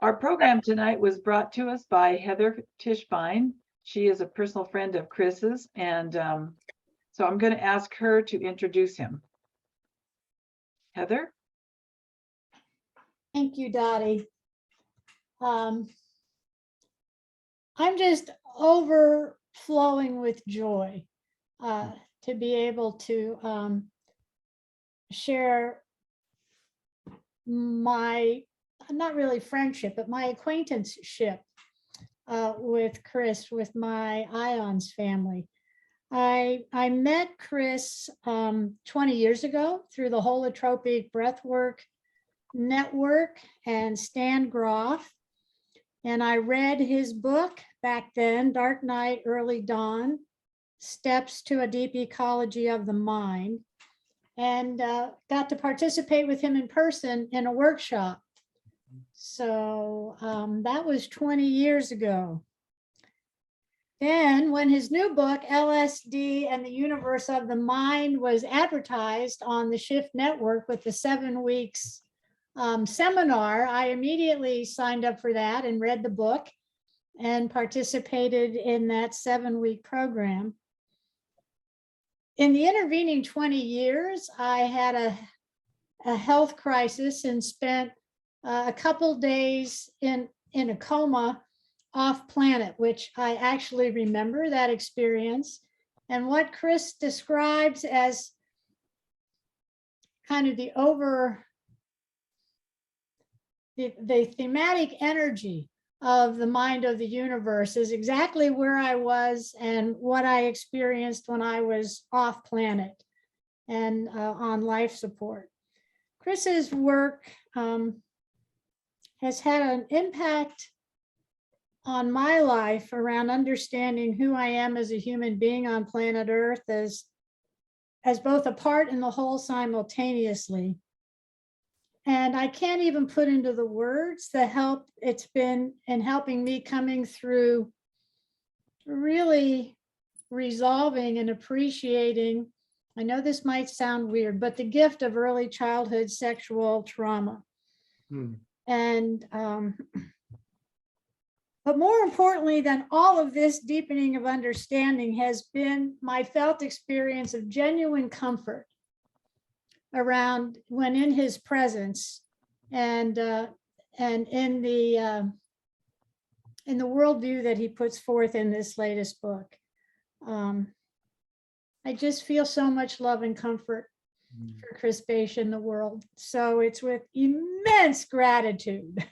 Our program tonight was brought to us by Heather Tischbein. She is a personal friend of Chris's, and so I'm going to ask her to introduce him. Heather? Thank you, Dottie. I'm just overflowing with joy to be able to share my, not really friendship, but my acquaintanceship with Chris, with my IONS family. I met Chris 20 years ago through the Holotropic Breathwork Network and Stan Groff. And I read his book back then, Dark Night, Early Dawn, Steps to a Deep Ecology of the Mind, and got to participate with him in person in a workshop. So that was 20 years ago. Then when his new book, LSD and the Universe of the Mind, was advertised on the Shift Network with the 7 weeks seminar, I immediately signed up for that and read the book and participated in that 7-week program. In the intervening 20 years, I had a health crisis and spent a couple days in a coma off planet, which I actually remember that experience. And what Chris describes as kind of the thematic energy of the mind of the universe is exactly where I was and what I experienced when I was off planet and on life support. Chris's work has had an impact on my life around understanding who I am as a human being on planet Earth as both a part and the whole simultaneously. And I can't even put into the words the help it's been in helping me coming through really resolving and appreciating, I know this might sound weird, but the gift of early childhood sexual trauma. And but more importantly than all of this deepening of understanding has been my felt experience of genuine comfort around when in his presence and in the worldview that he puts forth in this latest book. I just feel so much love and comfort for Chris Bache in the world. So it's with immense gratitude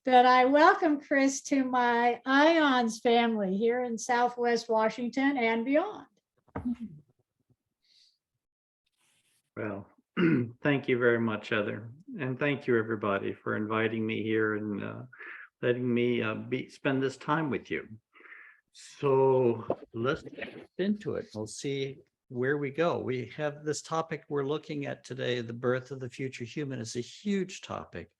that I welcome Chris to my IONS family here in Southwest Washington and beyond. Well, thank you very much, Heather. And thank you, everybody, for inviting me here and letting me spend this time with you. So let's get into it. We'll see where we go. We have this topic we're looking at today, the birth of the future human, is a huge topic.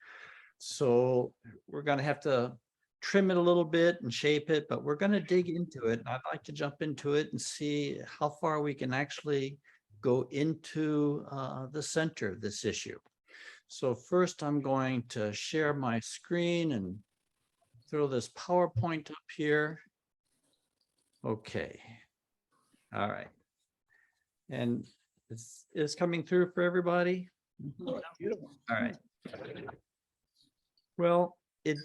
So we're going to have to trim it a little bit and shape it, but we're going to dig into it. And I'd like to jump into it and see how far we can actually go into the center of this issue. So first, I'm going to share my screen and throw this PowerPoint up here. Okay. All right. And it's coming through for everybody? Beautiful. All right. Well, it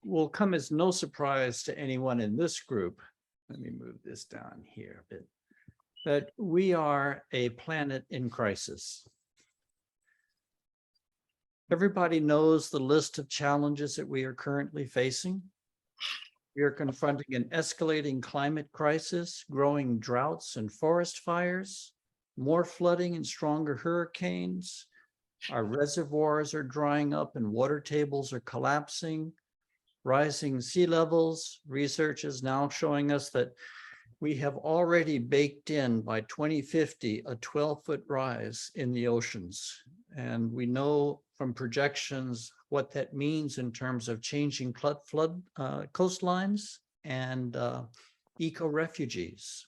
will come as no surprise to anyone in this group. Let me move this down here a bit. That we are a planet in crisis. Everybody knows the list of challenges that we are currently facing. We are confronting an escalating climate crisis, growing droughts and forest fires, more flooding and stronger hurricanes. Our reservoirs are drying up and water tables are collapsing, rising sea levels. Research is now showing us that we have already baked in by 2050 a 12-foot rise in the oceans. And we know from projections what that means in terms of changing flood coastlines and eco-refugees.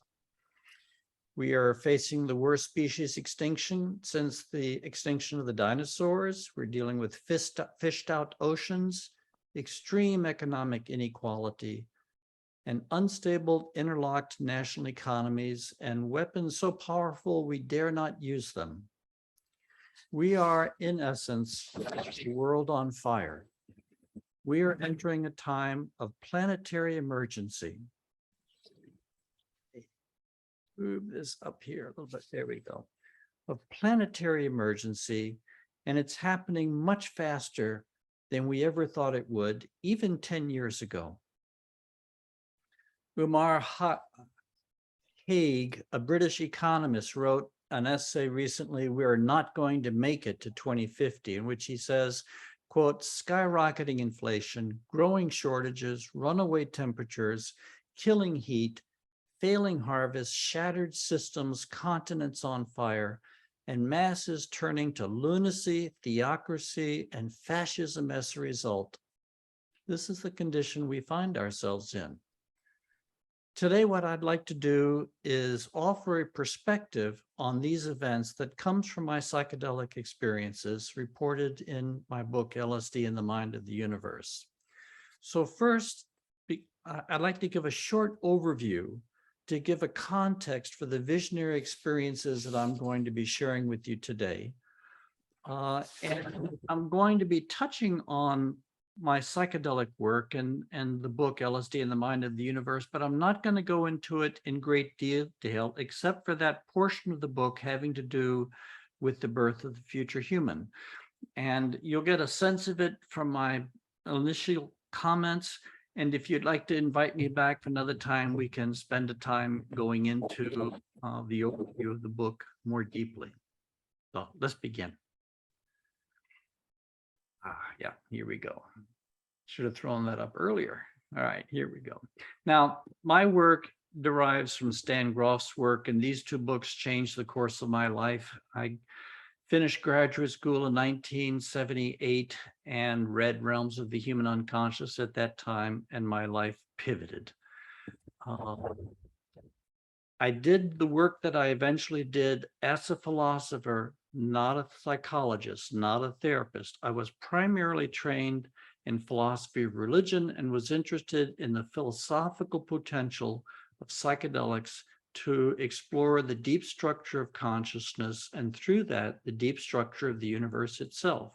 We are facing the worst species extinction since the extinction of the dinosaurs. We're dealing with fished out oceans, extreme economic inequality, and unstable interlocked national economies, and weapons so powerful we dare not use them. We are, in essence, a world on fire. We are entering a time of planetary emergency. Move this up here a little bit. There we go. Of planetary emergency, and it's happening much faster than we ever thought it would, even 10 years ago. Umar Haig, a British economist, wrote an essay recently, "We are not going to make it to 2050," in which he says, quote, "Skyrocketing inflation, growing shortages, runaway temperatures, killing heat, failing harvests, shattered systems, continents on fire, and masses turning to lunacy, theocracy, and fascism as a result. This is the condition we find ourselves in." Today, what I'd like to do is offer a perspective on these events that comes from my psychedelic experiences reported in my book, LSD and the Mind of the Universe. So first, I'd like to give a short overview to give a context for the visionary experiences that I'm going to be sharing with you today. And I'm going to be touching on my psychedelic work and the book LSD and the Mind of the Universe, but I'm not going to go into it in great detail, except for that portion of the book having to do with the birth of the future human. And you'll get a sense of it from my initial comments. And if you'd like to invite me back for another time, we can spend a time going into the overview of the book more deeply. So let's begin. Yeah, here we go. Should have thrown that up earlier. All right, here we go. Now, my work derives from Stan Grof's work, and these two books changed the course of my life. I finished graduate school in 1978 and read Realms of the Human Unconscious at that time, and my life pivoted. I did the work that I eventually did as a philosopher, not a psychologist, not a therapist. I was primarily trained in philosophy of religion and was interested in the philosophical potential of psychedelics to explore the deep structure of consciousness, and through that, the deep structure of the universe itself.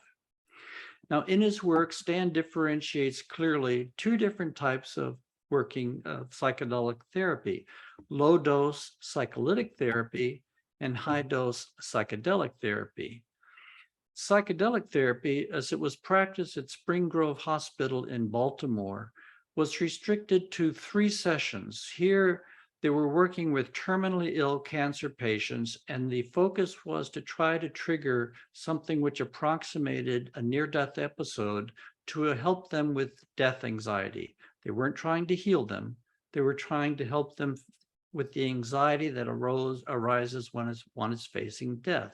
Now, in his work, Stan differentiates clearly two different types of working psychedelic therapy: low dose psycholytic therapy and high dose psychedelic therapy. Psychedelic therapy, as it was practiced at Spring Grove Hospital in Baltimore, was restricted to 3 sessions. Here, they were working with terminally ill cancer patients, and the focus was to try to trigger something which approximated a near-death episode to help them with death anxiety. They weren't trying to heal them. They were trying to help them with the anxiety that arises when one is facing death.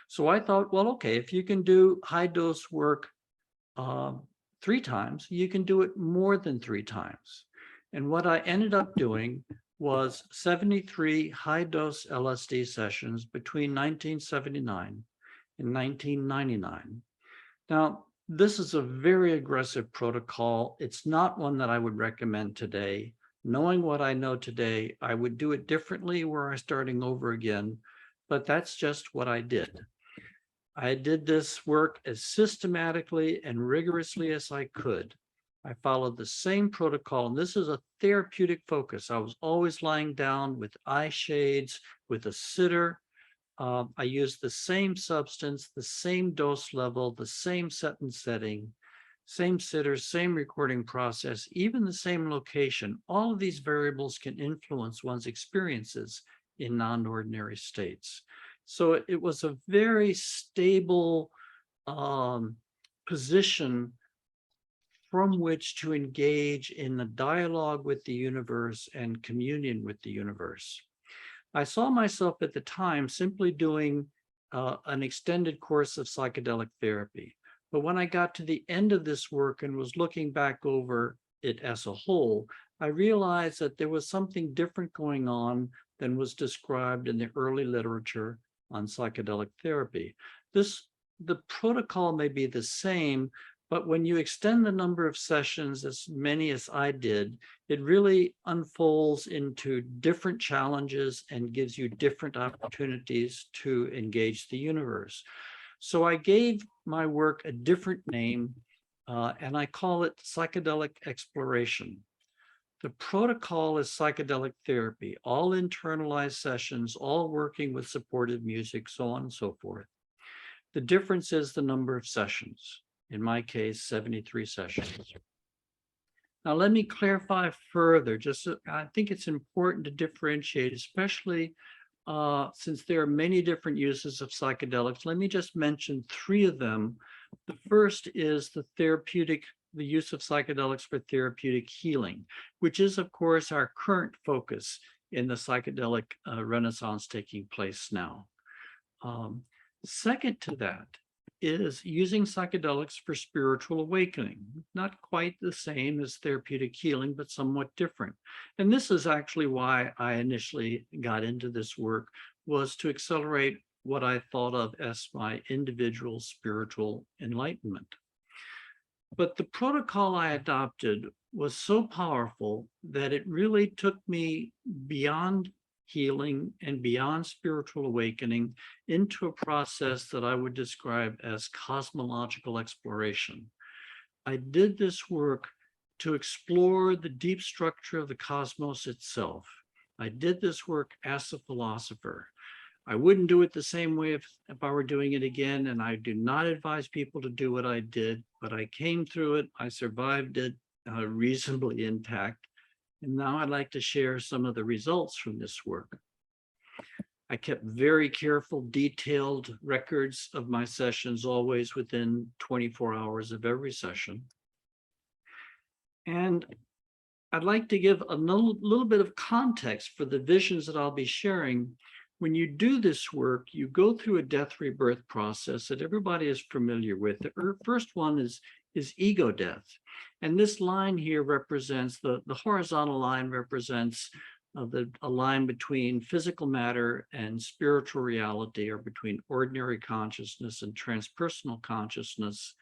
So I thought, well, okay, if you can do high dose work 3 times, you can do it more than 3 times. And what I ended up doing was 73 high dose LSD sessions between 1979 and 1999. Now, this is a very aggressive protocol. It's not one that I would recommend today. Knowing what I know today, I would do it differently were I starting over again, but that's just what I did. I did this work as systematically and rigorously as I could. I followed the same protocol, and this is a therapeutic focus. I was always lying down with eye shades, with a sitter. I used the same substance, the same dose level, the same set and setting, same sitter, same recording process, even the same location. All of these variables can influence one's experiences in non-ordinary states. So it was a very stable position from which to engage in the dialogue with the universe and communion with the universe. I saw myself at the time simply doing an extended course of psychedelic therapy. But when I got to the end of this work and was looking back over it as a whole, I realized that there was something different going on than was described in the early literature on psychedelic therapy. The protocol may be the same, But when you extend the number of sessions, as many as I did, it really unfolds into different challenges and gives you different opportunities to engage the universe. So I gave my work a different name, and I call it psychedelic exploration. The protocol is psychedelic therapy, all internalized sessions, all working with supportive music, so on and so forth. The difference is the number of sessions. In my case, 73 sessions. Now, let me clarify further. I think it's important to differentiate, especially since there are many different uses of psychedelics. Let me just mention 3 of them. The first is the use of psychedelics for therapeutic healing, which is, of course, our current focus in the psychedelic renaissance taking place now. Second to that is using psychedelics for spiritual awakening, not quite the same as therapeutic healing, but somewhat different. And this is actually why I initially got into this work, was to accelerate what I thought of as my individual spiritual enlightenment. But the protocol I adopted was so powerful that it really took me beyond healing and beyond spiritual awakening into a process that I would describe as cosmological exploration. I did this work to explore the deep structure of the cosmos itself. I did this work as a philosopher. I wouldn't do it the same way if I were doing it again, and I do not advise people to do what I did, but I came through it, I survived it reasonably intact. And now I'd like to share some of the results from this work. I kept very careful, detailed records of my sessions, always within 24 hours of every session. And I'd like to give a little bit of context for the visions that I'll be sharing. When you do this work, you go through a death rebirth process that everybody is familiar with. The first one is ego death. And this line here represents, the horizontal line represents a line between physical matter and spiritual reality, or between ordinary consciousness and transpersonal consciousness.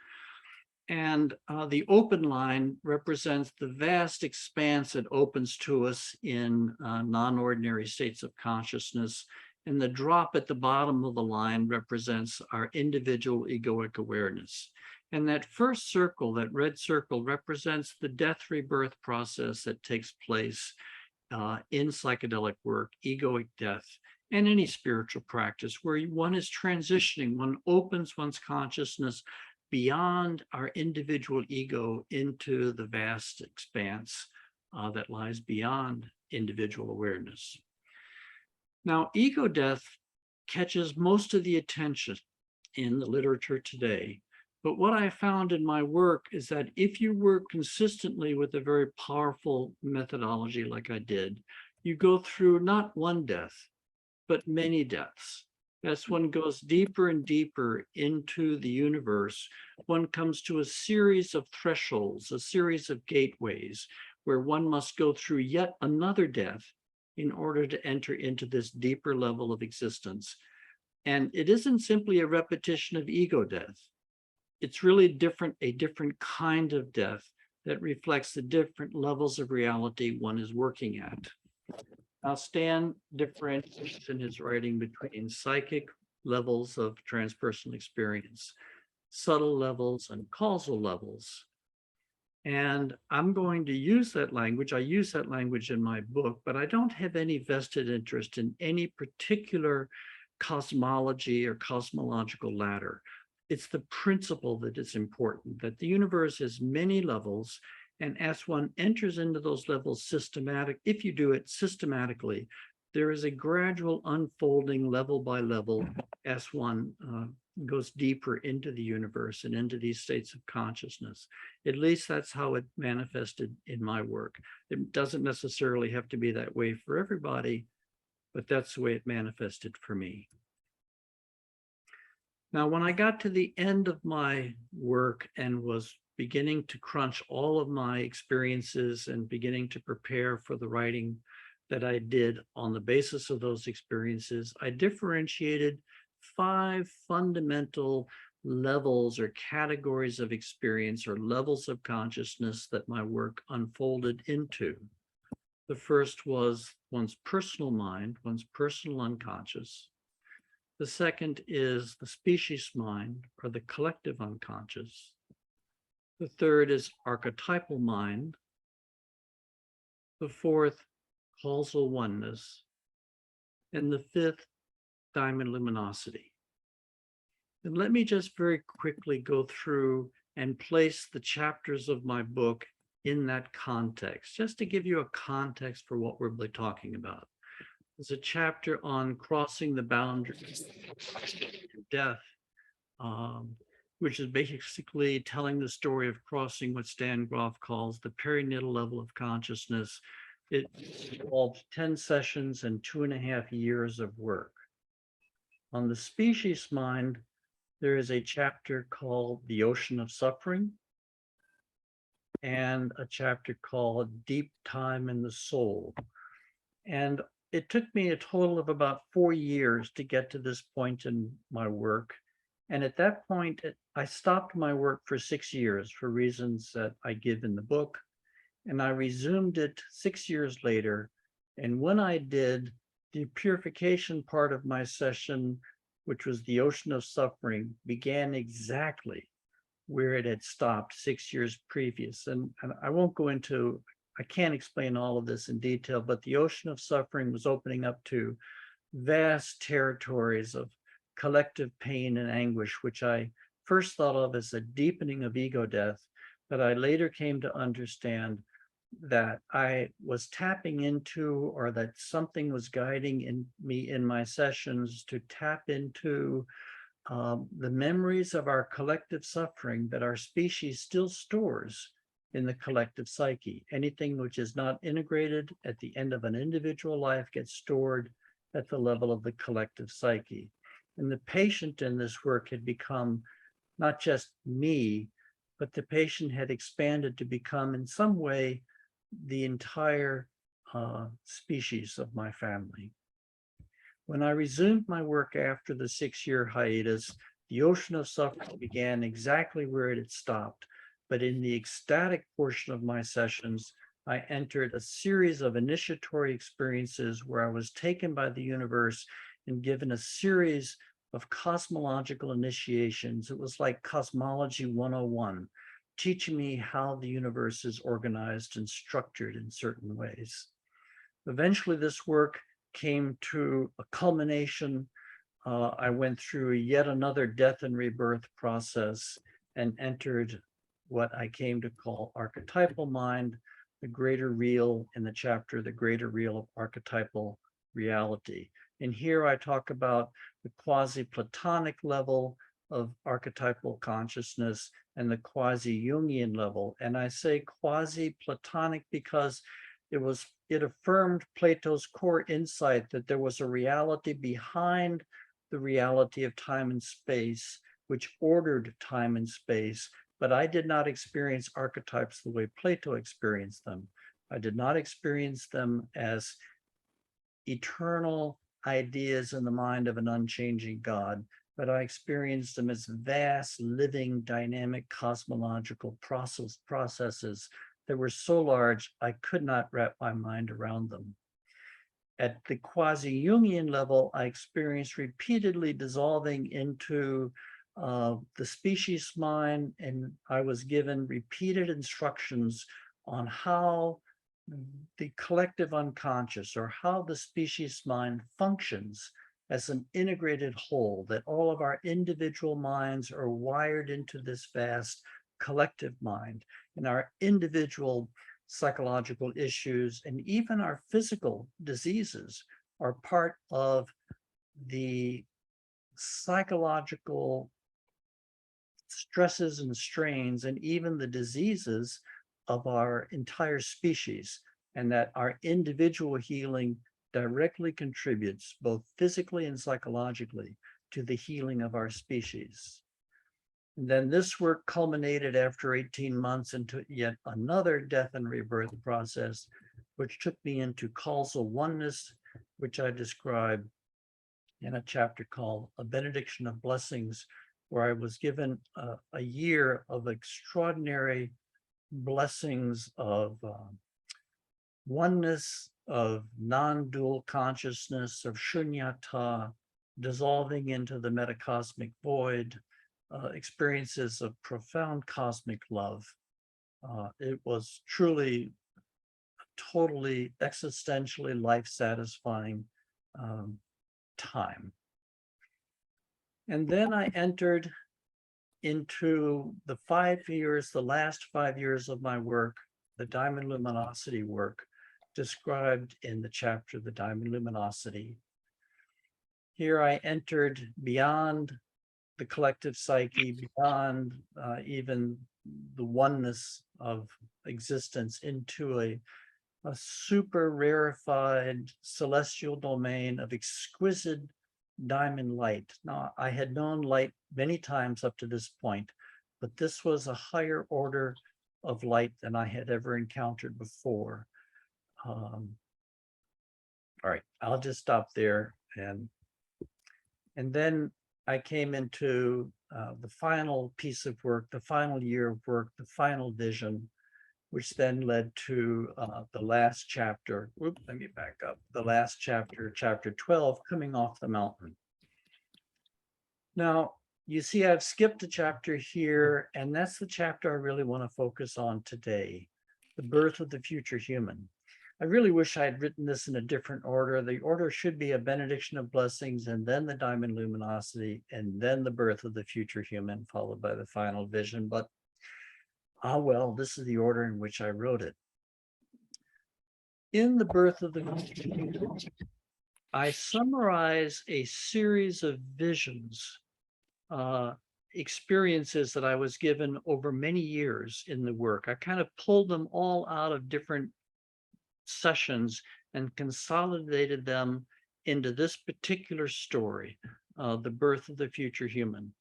And the open line represents the vast expanse that opens to us in non-ordinary states of consciousness. And the drop at the bottom of the line represents our individual egoic awareness. And that first circle, that red circle, represents the death rebirth process that takes place in psychedelic work, egoic death, and any spiritual practice where one is transitioning, one opens one's consciousness beyond our individual ego into the vast expanse that lies beyond individual awareness. Now, ego death catches most of the attention in the literature today. But what I found in my work is that if you work consistently with a very powerful methodology like I did, you go through not one death, but many deaths. As one goes deeper and deeper into the universe, one comes to a series of thresholds, a series of gateways, where one must go through yet another death in order to enter into this deeper level of existence. And it isn't simply a repetition of ego death. It's really a different kind of death that reflects the different levels of reality one is working at. Now, Stan differentiates in his writing between psychic levels of transpersonal experience, subtle levels, and causal levels. And I'm going to use that language. I use that language in my book, but I don't have any vested interest in any particular cosmology or cosmological ladder. It's the principle that is important, that the universe has many levels, and as one enters into those levels if you do it systematically, there is a gradual unfolding level by level as one goes deeper into the universe and into these states of consciousness. At least that's how it manifested in my work. It doesn't necessarily have to be that way for everybody, but that's the way it manifested for me. Now, when I got to the end of my work and was beginning to crunch all of my experiences and beginning to prepare for the writing that I did on the basis of those experiences, I differentiated 5 fundamental levels or categories of experience or levels of consciousness that my work unfolded into. The first was one's personal mind, one's personal unconscious. The second is the species mind, or the collective unconscious. The third is archetypal mind. The fourth, causal oneness. And the fifth, diamond luminosity. And let me just very quickly go through and place the chapters of my book in that context, just to give you a context for what we're really talking about. There's a chapter on crossing the boundaries of death, which is basically telling the story of crossing what Stan Grof calls the perinatal level of consciousness. It involved 10 sessions and 2.5 years of work. On the species mind, there is a chapter called The Ocean of Suffering and a chapter called Deep Time in the Soul. And it took me a total of about 4 years to get to this point in my work. And at that point, I stopped my work for 6 years for reasons that I give in the book. And I resumed it 6 years later. And when I did, the purification part of my session, which was the Ocean of Suffering, began exactly where it had stopped 6 years previous. And I won't go into, I can't explain all of this in detail, but the Ocean of Suffering was opening up to vast territories of collective pain and anguish, which I first thought of as a deepening of ego death, but I later came to understand that I was tapping into, or that something was guiding me in my sessions to tap into the memories of our collective suffering that our species still stores in the collective psyche. Anything which is not integrated at the end of an individual life gets stored at the level of the collective psyche. And the patient in this work had become not just me, but the patient had expanded to become in some way the entire species of my family. When I resumed my work after the 6-year hiatus, the Ocean of Suffering began exactly where it had stopped. But in the ecstatic portion of my sessions, I entered a series of initiatory experiences where I was taken by the universe and given a series of cosmological initiations. It was like Cosmology 101, teaching me how the universe is organized and structured in certain ways. Eventually, this work came to a culmination. I went through yet another death and rebirth process and entered what I came to call archetypal mind, the greater real, in the chapter, The Greater Real of Archetypal Reality. And here I talk about the quasi-Platonic level of archetypal consciousness and the quasi-Jungian level. And I say quasi-Platonic because it affirmed Plato's core insight that there was a reality behind the reality of time and space, which ordered time and space. But I did not experience archetypes the way Plato experienced them. I did not experience them as eternal ideas in the mind of an unchanging God, but I experienced them as vast, living, dynamic, cosmological processes that were so large I could not wrap my mind around them. At the quasi-Jungian level, I experienced repeatedly dissolving into the species mind, and I was given repeated instructions on how the collective unconscious, or how the species mind functions as an integrated whole, that all of our individual minds are wired into this vast collective mind, and our individual psychological issues and even our physical diseases are part of the psychological stresses and strains and even the diseases of our entire species, and that our individual healing directly contributes both physically and psychologically to the healing of our species. And then this work culminated after 18 months into yet another death and rebirth process, which took me into causal oneness, which I describe in a chapter called A Benediction of Blessings, where I was given a year of extraordinary blessings of oneness, of non-dual consciousness, of shunyata, dissolving into the metacosmic void, experiences of profound cosmic love. It was truly, totally existentially life-satisfying time. And then I entered into the 5 years, the last 5 years of my work, the diamond luminosity work, described in the chapter, The Diamond Luminosity. Here I entered beyond the collective psyche, beyond even the oneness of existence, into a super rarefied celestial domain of exquisite diamond light. Now, I had known light many times up to this point, but this was a higher order of light than I had ever encountered before. All right, I'll just stop there. And then I came into the final piece of work, the final year of work, the final vision, which then led to the last chapter. Whoop, let me back up. The last chapter, chapter 12, Coming Off the Mountain. Now, you see, I've skipped a chapter here, and that's the chapter I really want to focus on today, The Birth of the Future Human. I really wish I had written this in a different order. The order should be a benediction of blessings, and then the diamond luminosity, and then the birth of the future human, followed by the final vision. But, well, this is the order in which I wrote it. In the birth of the future human, I summarize a series of visions, experiences that I was given over many years in the work. I kind of pulled them all out of different sessions and consolidated them into this particular story, The Birth of the Future Human.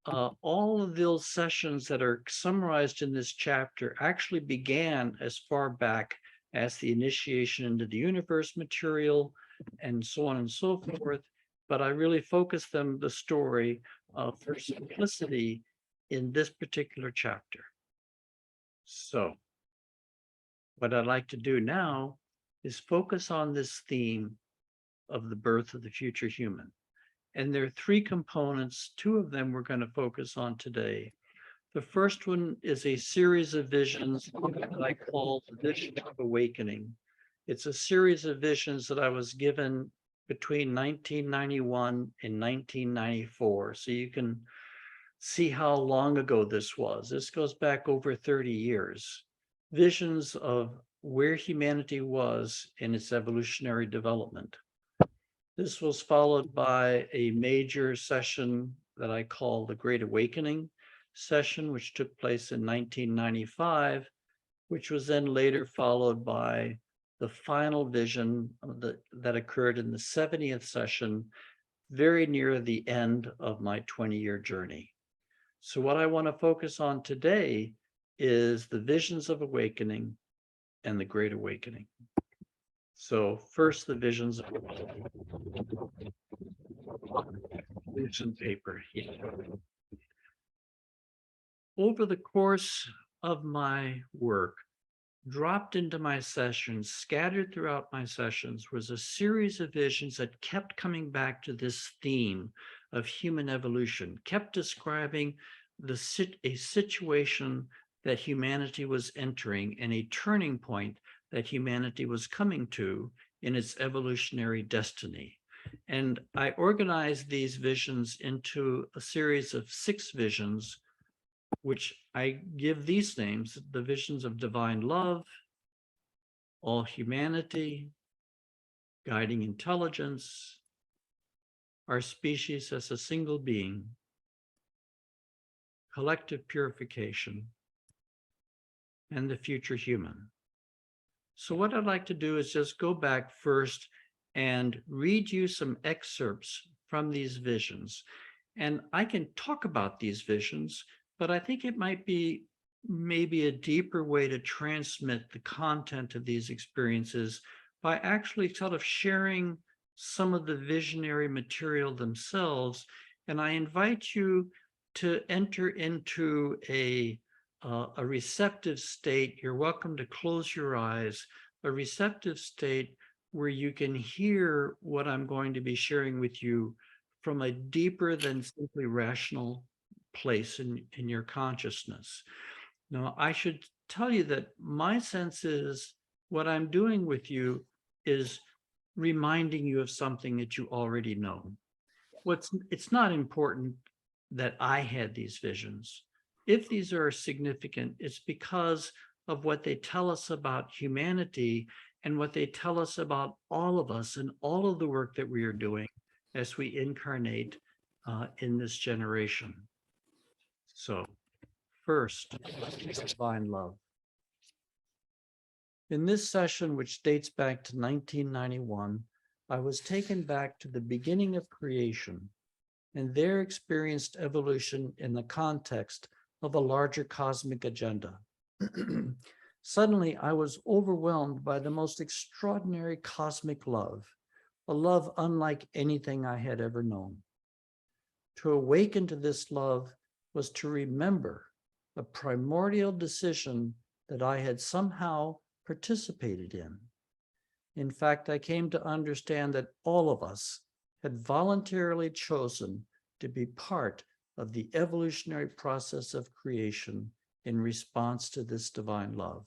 All of those sessions that are summarized in this chapter actually began as far back as the initiation into the universe material and so on and so forth, but I really focused them, the story, for simplicity in this particular chapter. So what I'd like to do now is focus on this theme of the birth of the future human. And there are three components. Two of them we're going to focus on today. The first one is a series of visions that I call the Vision of Awakening. It's a series of visions that I was given between 1991 and 1994. So you can see how long ago this was. This goes back over 30 years. Visions of where humanity was in its evolutionary development. This was followed by a major session that I call the Great Awakening session, which took place in 1995, which was then later followed by the final vision of that occurred in the 70th session, very near the end of my 20-year journey. So what I want to focus on today is the visions of awakening and the Great Awakening. So first, the visions of vision paper. Over the course of my work, dropped into my sessions, scattered throughout my sessions, was a series of visions that kept coming back to this theme of human evolution, kept describing a situation that humanity was entering and a turning point that humanity was coming to in its evolutionary destiny. And I organized these visions into a series of 6 visions, which I give these names: the visions of divine love, all humanity, guiding intelligence, our species as a single being, collective purification, and the future human. So what I'd like to do is just go back first and read you some excerpts from these visions. And I can talk about these visions, but I think it might be maybe a deeper way to transmit the content of these experiences by actually sort of sharing some of the visionary material themselves. And I invite you to enter into a receptive state. You're welcome to close your eyes, a receptive state where you can hear what I'm going to be sharing with you from a deeper than simply rational place in your consciousness. Now, I should tell you that my sense is what I'm doing with you is reminding you of something that you already know. It's not important that I had these visions. If these are significant, it's because of what they tell us about humanity and what they tell us about all of us and all of the work that we are doing as we incarnate in this generation. So, first, divine love. In this session, which dates back to 1991, I was taken back to the beginning of creation and there experienced evolution in the context of a larger cosmic agenda. Suddenly, I was overwhelmed by the most extraordinary cosmic love, a love unlike anything I had ever known. To awaken to this love was to remember a primordial decision that I had somehow participated in. In fact, I came to understand that all of us had voluntarily chosen to be part of the evolutionary process of creation in response to this divine love.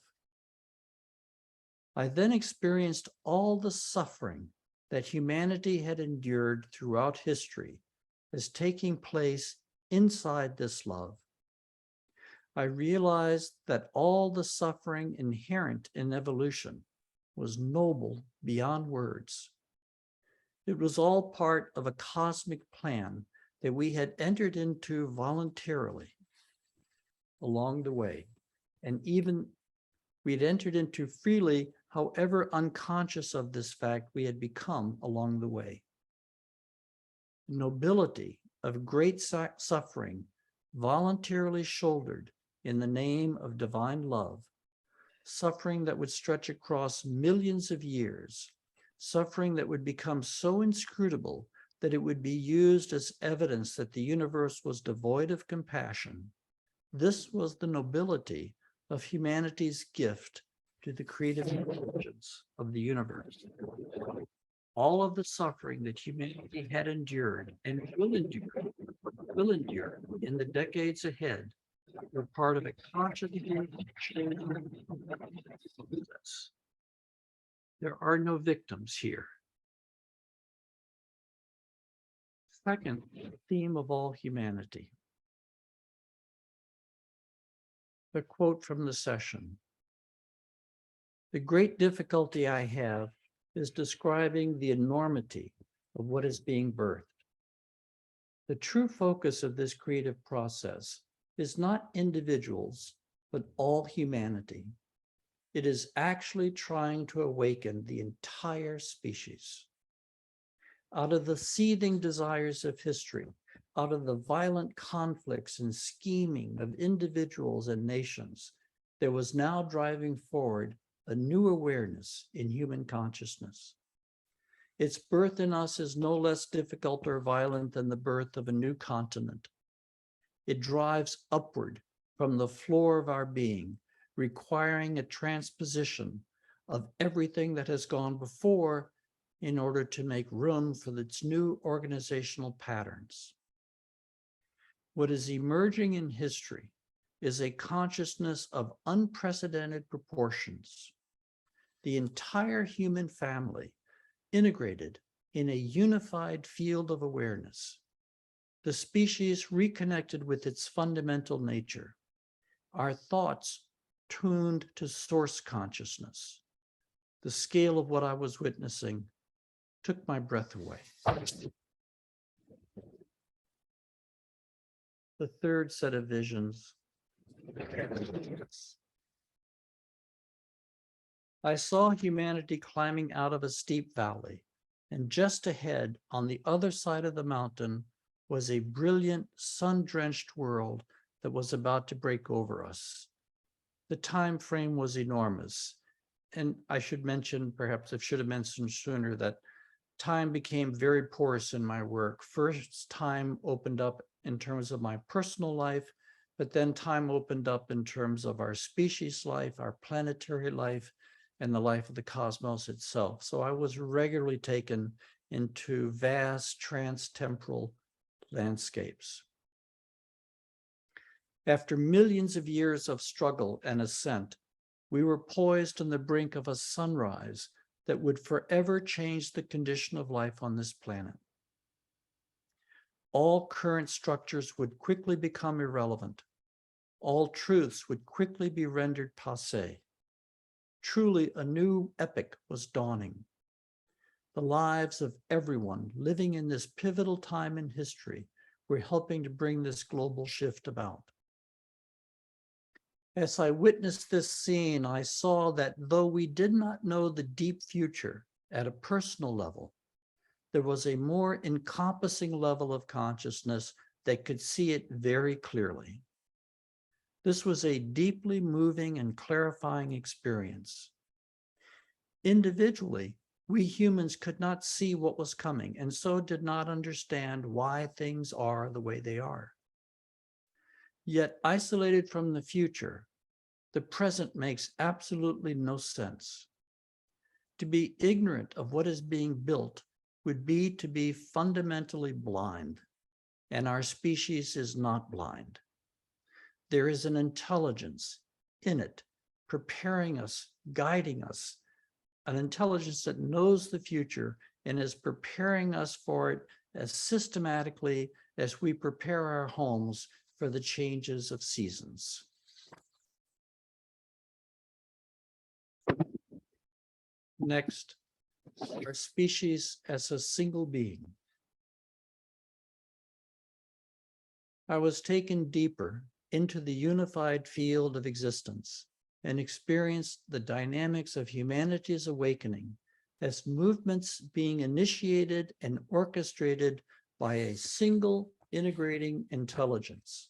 I then experienced all the suffering that humanity had endured throughout history as taking place inside this love. I realized that all the suffering inherent in evolution was noble beyond words. It was all part of a cosmic plan that we had entered into voluntarily along the way, and even we'd entered into freely, however unconscious of this fact we had become along the way. The nobility of great suffering voluntarily shouldered in the name of divine love, suffering that would stretch across millions of years, suffering that would become so inscrutable that it would be used as evidence that the universe was devoid of compassion. This was the nobility of humanity's gift to the creative intelligence of the universe. All of the suffering that humanity had endured and will endure in the decades ahead were part of a conscious process. There are no victims here. Second, theme of all humanity. The quote from the session. The great difficulty I have is describing the enormity of what is being birthed. The true focus of this creative process is not individuals, but all humanity. It is actually trying to awaken the entire species. Out of the seething desires of history, out of the violent conflicts and scheming of individuals and nations, there was now driving forward a new awareness in human consciousness. Its birth in us is no less difficult or violent than the birth of a new continent. It drives upward from the floor of our being, requiring a transposition of everything that has gone before in order to make room for its new organizational patterns. What is emerging in history is a consciousness of unprecedented proportions. The entire human family integrated in a unified field of awareness. The species reconnected with its fundamental nature. Our thoughts tuned to source consciousness. The scale of what I was witnessing took my breath away. The third set of visions. I saw humanity climbing out of a steep valley, and just ahead, on the other side of the mountain, was a brilliant, sun-drenched world that was about to break over us. The time frame was enormous, and I should mention, perhaps I should have mentioned sooner, that time became very porous in my work. First, time opened up in terms of my personal life, but then time opened up in terms of our species life, our planetary life, and the life of the cosmos itself. So I was regularly taken into vast trans-temporal landscapes. After millions of years of struggle and ascent, we were poised on the brink of a sunrise that would forever change the condition of life on this planet. All current structures would quickly become irrelevant. All truths would quickly be rendered passé. Truly, a new epoch was dawning. The lives of everyone living in this pivotal time in history were helping to bring this global shift about. As I witnessed this scene, I saw that though we did not know the deep future at a personal level, there was a more encompassing level of consciousness that could see it very clearly. This was a deeply moving and clarifying experience. Individually, we humans could not see what was coming and so did not understand why things are the way they are. Yet, isolated from the future, the present makes absolutely no sense. To be ignorant of what is being built would be to be fundamentally blind, and our species is not blind. There is an intelligence in it, preparing us, guiding us, an intelligence that knows the future and is preparing us for it as systematically as we prepare our homes for the changes of seasons. Next, our species as a single being. I was taken deeper into the unified field of existence and experienced the dynamics of humanity's awakening as movements being initiated and orchestrated by a single integrating intelligence.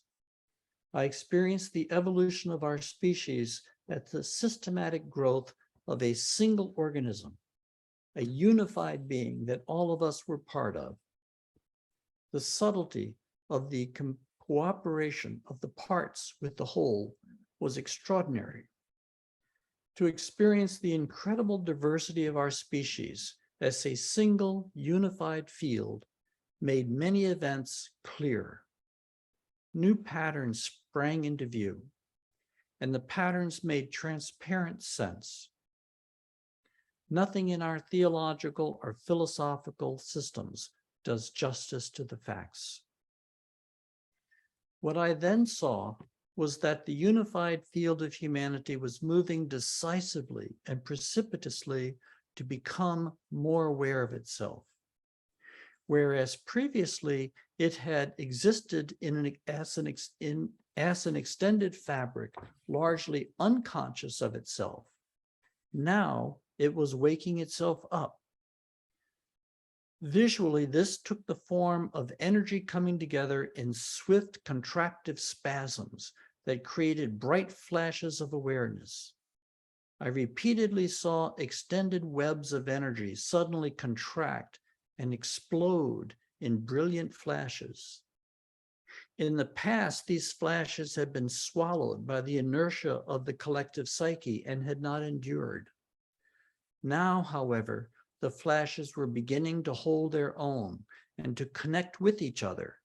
I experienced the evolution of our species as the systematic growth of a single organism, a unified being that all of us were part of. The subtlety of the cooperation of the parts with the whole was extraordinary. To experience the incredible diversity of our species as a single unified field made many events clear. New patterns sprang into view, and the patterns made transparent sense. Nothing in our theological or philosophical systems does justice to the facts. What I then saw was that the unified field of humanity was moving decisively and precipitously to become more aware of itself. Whereas previously it had existed as an extended fabric, largely unconscious of itself. Now it was waking itself up. Visually, this took the form of energy coming together in swift contractive spasms that created bright flashes of awareness. I repeatedly saw extended webs of energy suddenly contract and explode in brilliant flashes. In the past, these flashes had been swallowed by the inertia of the collective psyche and had not endured. Now, however, the flashes were beginning to hold their own and to connect with each other,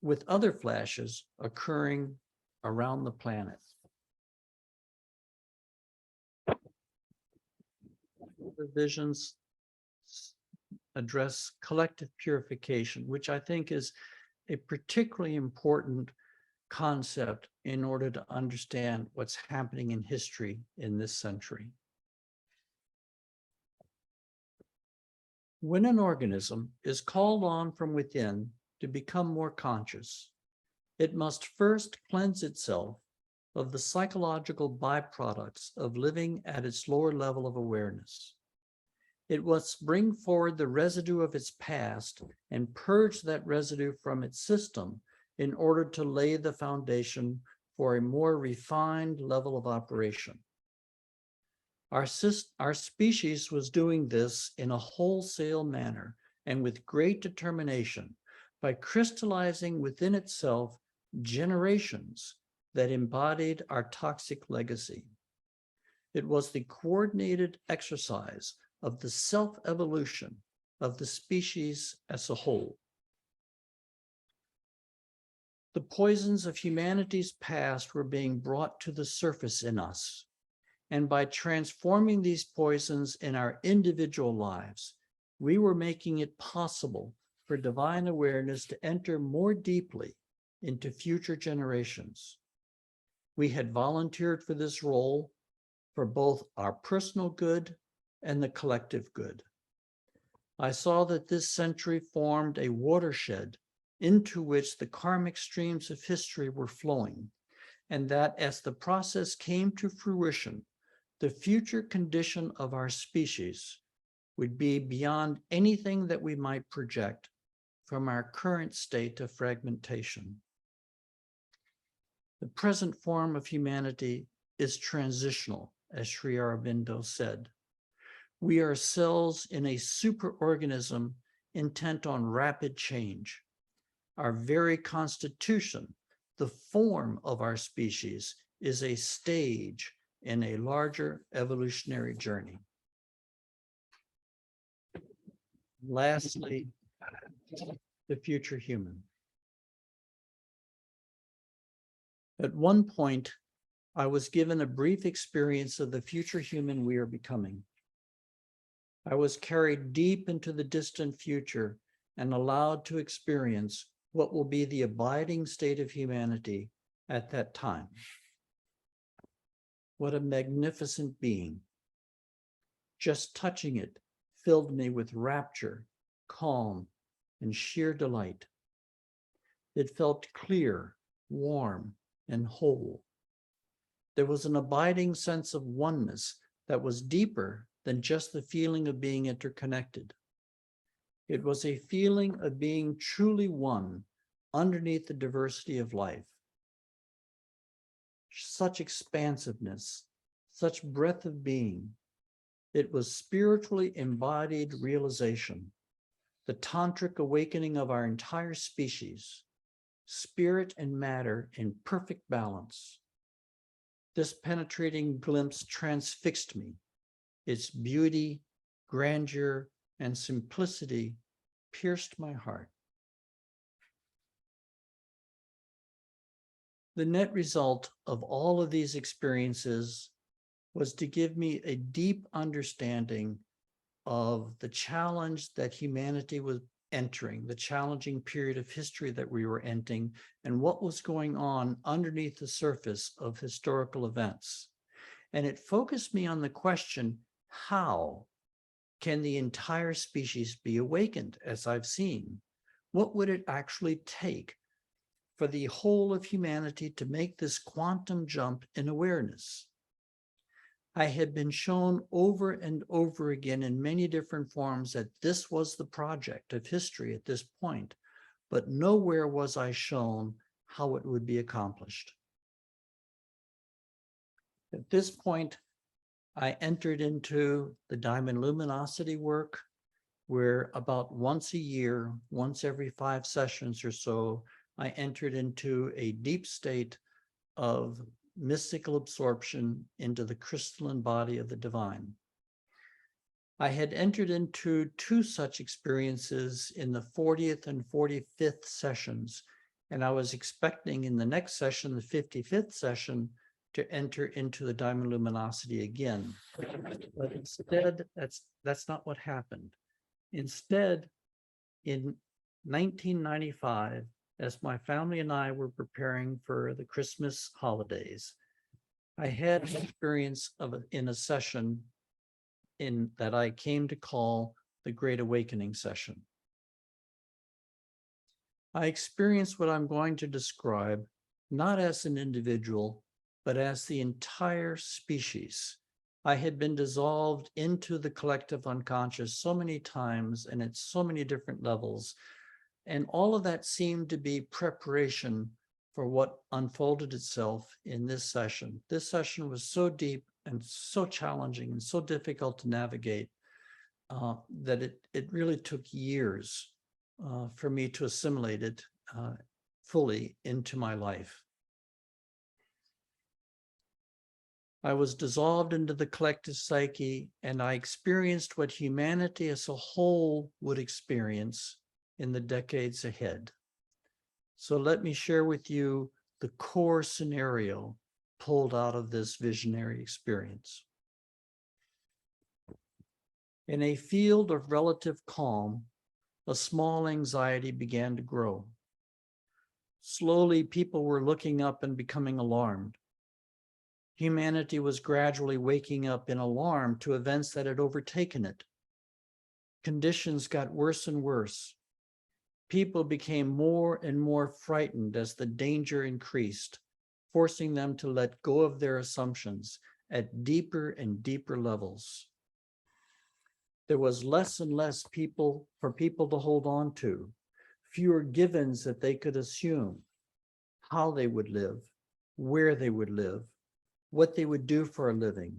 with other flashes occurring around the planet. The visions address collective purification, which I think is a particularly important concept in order to understand what's happening in history in this century. When an organism is called on from within to become more conscious, it must first cleanse itself of the psychological byproducts of living at its lower level of awareness. It must bring forward the residue of its past and purge that residue from its system in order to lay the foundation for a more refined level of operation. Our species was doing this in a wholesale manner and with great determination, by crystallizing within itself generations that embodied our toxic legacy. It was the coordinated exercise of the self-evolution of the species as a whole. The poisons of humanity's past were being brought to the surface in us, and by transforming these poisons in our individual lives, we were making it possible for divine awareness to enter more deeply into future generations. We had volunteered for this role for both our personal good and the collective good. I saw that this century formed a watershed into which the karmic streams of history were flowing, and that as the process came to fruition, the future condition of our species would be beyond anything that we might project from our current state of fragmentation. The present form of humanity is transitional, as Sri Aurobindo said. We are cells in a superorganism intent on rapid change. Our very constitution, the form of our species, is a stage in a larger evolutionary journey. Lastly, the future human. At one point, I was given a brief experience of the future human we are becoming. I was carried deep into the distant future and allowed to experience what will be the abiding state of humanity at that time. What a magnificent being. Just touching it filled me with rapture, calm, and sheer delight. It felt clear, warm, and whole. There was an abiding sense of oneness that was deeper than just the feeling of being interconnected. It was a feeling of being truly one underneath the diversity of life. Such expansiveness, such breadth of being. It was spiritually embodied realization, the tantric awakening of our entire species, spirit and matter in perfect balance. This penetrating glimpse transfixed me. Its beauty, grandeur, and simplicity pierced my heart. The net result of all of these experiences was to give me a deep understanding of the challenge that humanity was entering, the challenging period of history that we were entering, and what was going on underneath the surface of historical events. And it focused me on the question, how can the entire species be awakened, as I've seen? What would it actually take for the whole of humanity to make this quantum jump in awareness? I had been shown over and over again in many different forms that this was the project of history at this point, but nowhere was I shown how it would be accomplished. At this point, I entered into the diamond luminosity work, where about once a year, once every 5 sessions or so, I entered into a deep state of mystical absorption into the crystalline body of the divine. I had entered into 2 such experiences in the 40th and 45th sessions, and I was expecting in the next session, the 55th session, to enter into the diamond luminosity again. But instead, that's not what happened. Instead, in 1995, as my family and I were preparing for the Christmas holidays, I had an experience in a session that I came to call the Great Awakening session. I experienced what I'm going to describe not as an individual, but as the entire species. I had been dissolved into the collective unconscious so many times and at so many different levels. And all of that seemed to be preparation for what unfolded itself in this session. This session was so deep and so challenging and so difficult to navigate that it really took years for me to assimilate it fully into my life. I was dissolved into the collective psyche, and I experienced what humanity as a whole would experience in the decades ahead. So let me share with you the core scenario pulled out of this visionary experience. In a field of relative calm, a small anxiety began to grow. Slowly, people were looking up and becoming alarmed. Humanity was gradually waking up in alarm to events that had overtaken it. Conditions got worse and worse. People became more and more frightened as the danger increased, forcing them to let go of their assumptions at deeper and deeper levels. There was less and less for people to hold on to, fewer givens that they could assume, how they would live, where they would live, what they would do for a living,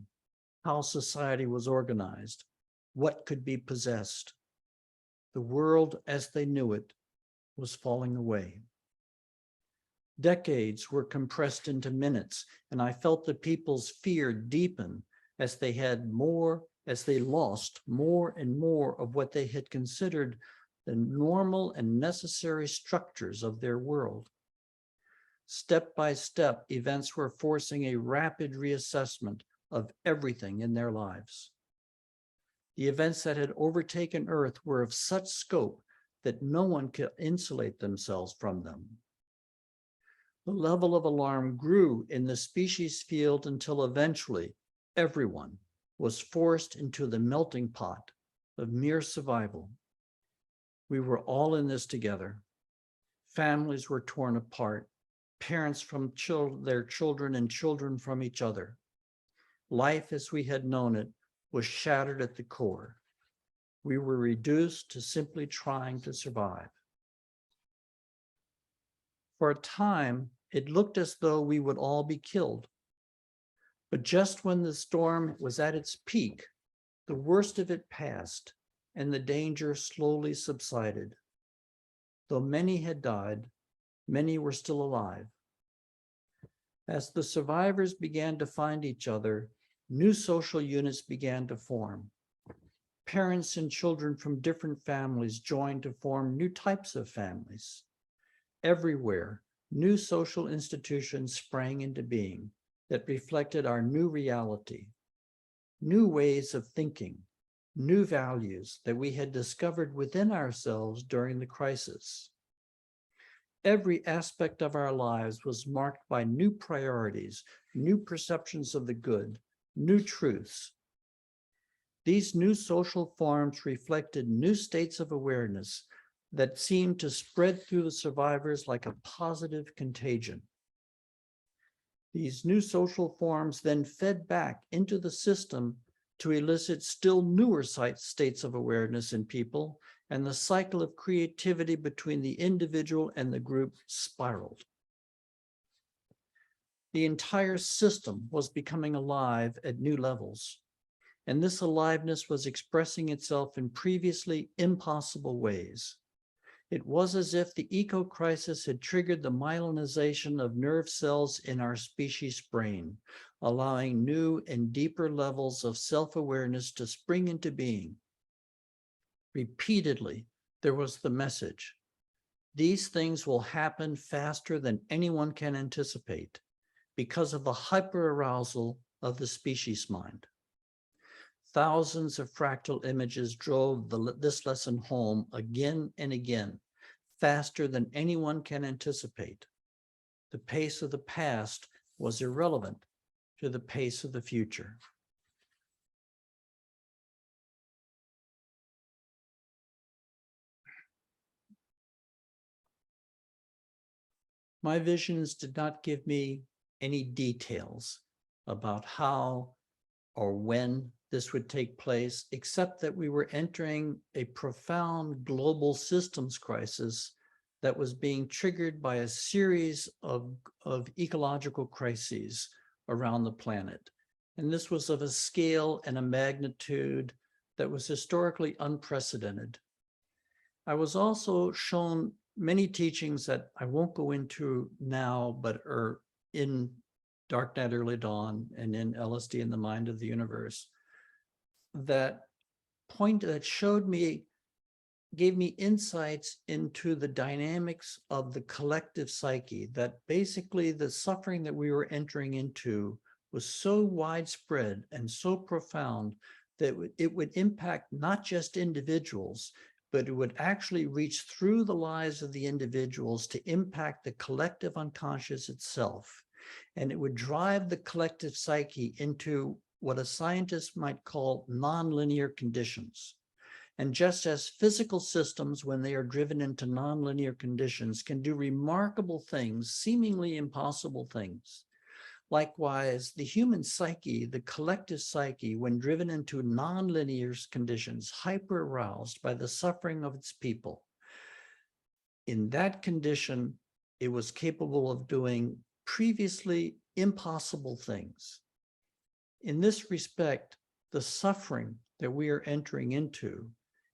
how society was organized, what could be possessed. The world as they knew it was falling away. Decades were compressed into minutes, and I felt the people's fear deepen as they lost more and more of what they had considered the normal and necessary structures of their world. Step by step, events were forcing a rapid reassessment of everything in their lives. The events that had overtaken Earth were of such scope that no one could insulate themselves from them. The level of alarm grew in the species field until eventually everyone was forced into the melting pot of mere survival. We were all in this together. Families were torn apart, parents from their children and children from each other. Life as we had known it was shattered at the core. We were reduced to simply trying to survive. For a time, it looked as though we would all be killed. But just when the storm was at its peak, the worst of it passed and the danger slowly subsided. Though many had died, many were still alive. As the survivors began to find each other, new social units began to form. Parents and children from different families joined to form new types of families. Everywhere, new social institutions sprang into being that reflected our new reality, new ways of thinking, new values that we had discovered within ourselves during the crisis. Every aspect of our lives was marked by new priorities, new perceptions of the good, new truths. These new social forms reflected new states of awareness that seemed to spread through the survivors like a positive contagion. These new social forms then fed back into the system to elicit still newer states of awareness in people, and the cycle of creativity between the individual and the group spiraled. The entire system was becoming alive at new levels, and this aliveness was expressing itself in previously impossible ways. It was as if the eco-crisis had triggered the myelinization of nerve cells in our species' brain, allowing new and deeper levels of self-awareness to spring into being. Repeatedly, there was the message: these things will happen faster than anyone can anticipate because of the hyperarousal of the species mind. Thousands of fractal images drove this lesson home again and again, faster than anyone can anticipate. The pace of the past was irrelevant to the pace of the future. My visions did not give me any details about how or when this would take place, except that we were entering a profound global systems crisis that was being triggered by a series of ecological crises around the planet. And this was of a scale and a magnitude that was historically unprecedented. I was also shown many teachings that I won't go into now, but are in Dark Night, Early Dawn and in LSD and the Mind of the Universe, that showed me, gave me insights into the dynamics of the collective psyche, that basically the suffering that we were entering into was so widespread and so profound that it would impact not just individuals, but it would actually reach through the lives of the individuals to impact the collective unconscious itself. And it would drive the collective psyche into what a scientist might call nonlinear conditions. And just as physical systems, when they are driven into nonlinear conditions, can do remarkable things, seemingly impossible things, likewise, the human psyche, the collective psyche, when driven into nonlinear conditions, hyper-aroused by the suffering of its people, in that condition, it was capable of doing previously impossible things. In this respect, the suffering that we are entering into,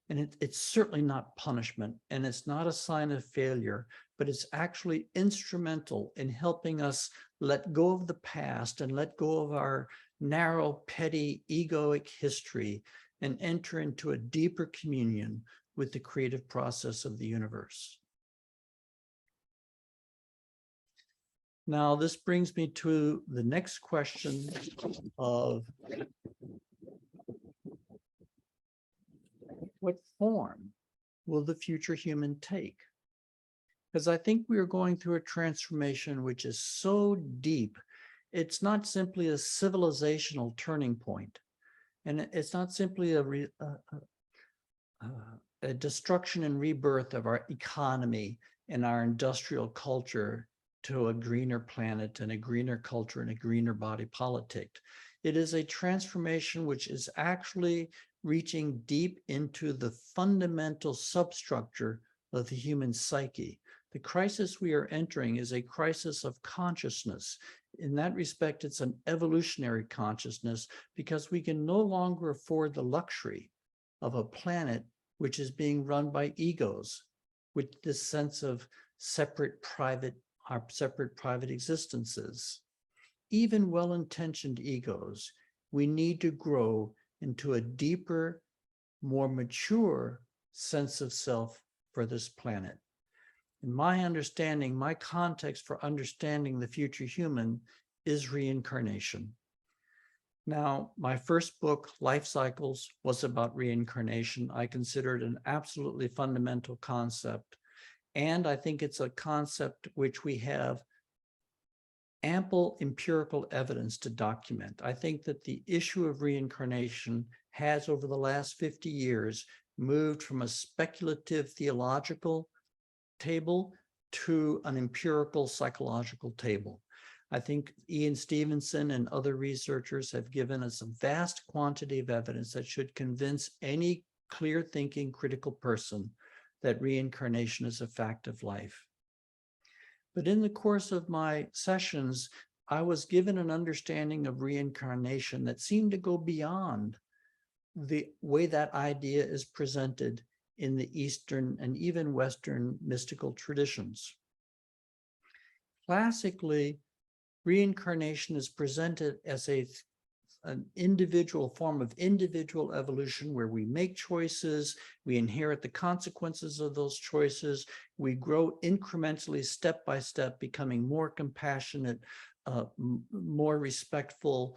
and it's certainly not punishment, and it's not a sign of failure, but it's actually instrumental in helping us let go of the past and let go of our narrow, petty, egoic history and enter into a deeper communion with the creative process of the universe. Now, this brings me to the next question of what form will the future human take? Because I think we are going through a transformation which is so deep. It's not simply a civilizational turning point, and it's not simply a destruction and rebirth of our economy and our industrial culture to a greener planet and a greener culture and a greener body politic. It is a transformation which is actually reaching deep into the fundamental substructure of the human psyche. The crisis we are entering is a crisis of consciousness. In that respect, it's an evolutionary consciousness, because we can no longer afford the luxury of a planet which is being run by egos, with this sense of separate private existences. Even well-intentioned egos, we need to grow into a deeper, more mature sense of self for this planet. In my understanding, my context for understanding the future human is reincarnation. Now, my first book, Life Cycles, was about reincarnation. I consider it an absolutely fundamental concept. And I think it's a concept which we have ample empirical evidence to document. I think that the issue of reincarnation has, over the last 50 years, moved from a speculative theological table to an empirical psychological table. I think Ian Stevenson and other researchers have given us a vast quantity of evidence that should convince any clear-thinking, critical person that reincarnation is a fact of life. But in the course of my sessions, I was given an understanding of reincarnation that seemed to go beyond the way that idea is presented in the Eastern and even Western mystical traditions. Classically, reincarnation is presented as an individual form of individual evolution, where we make choices, we inherit the consequences of those choices, we grow incrementally, step by step, becoming more compassionate, more respectful,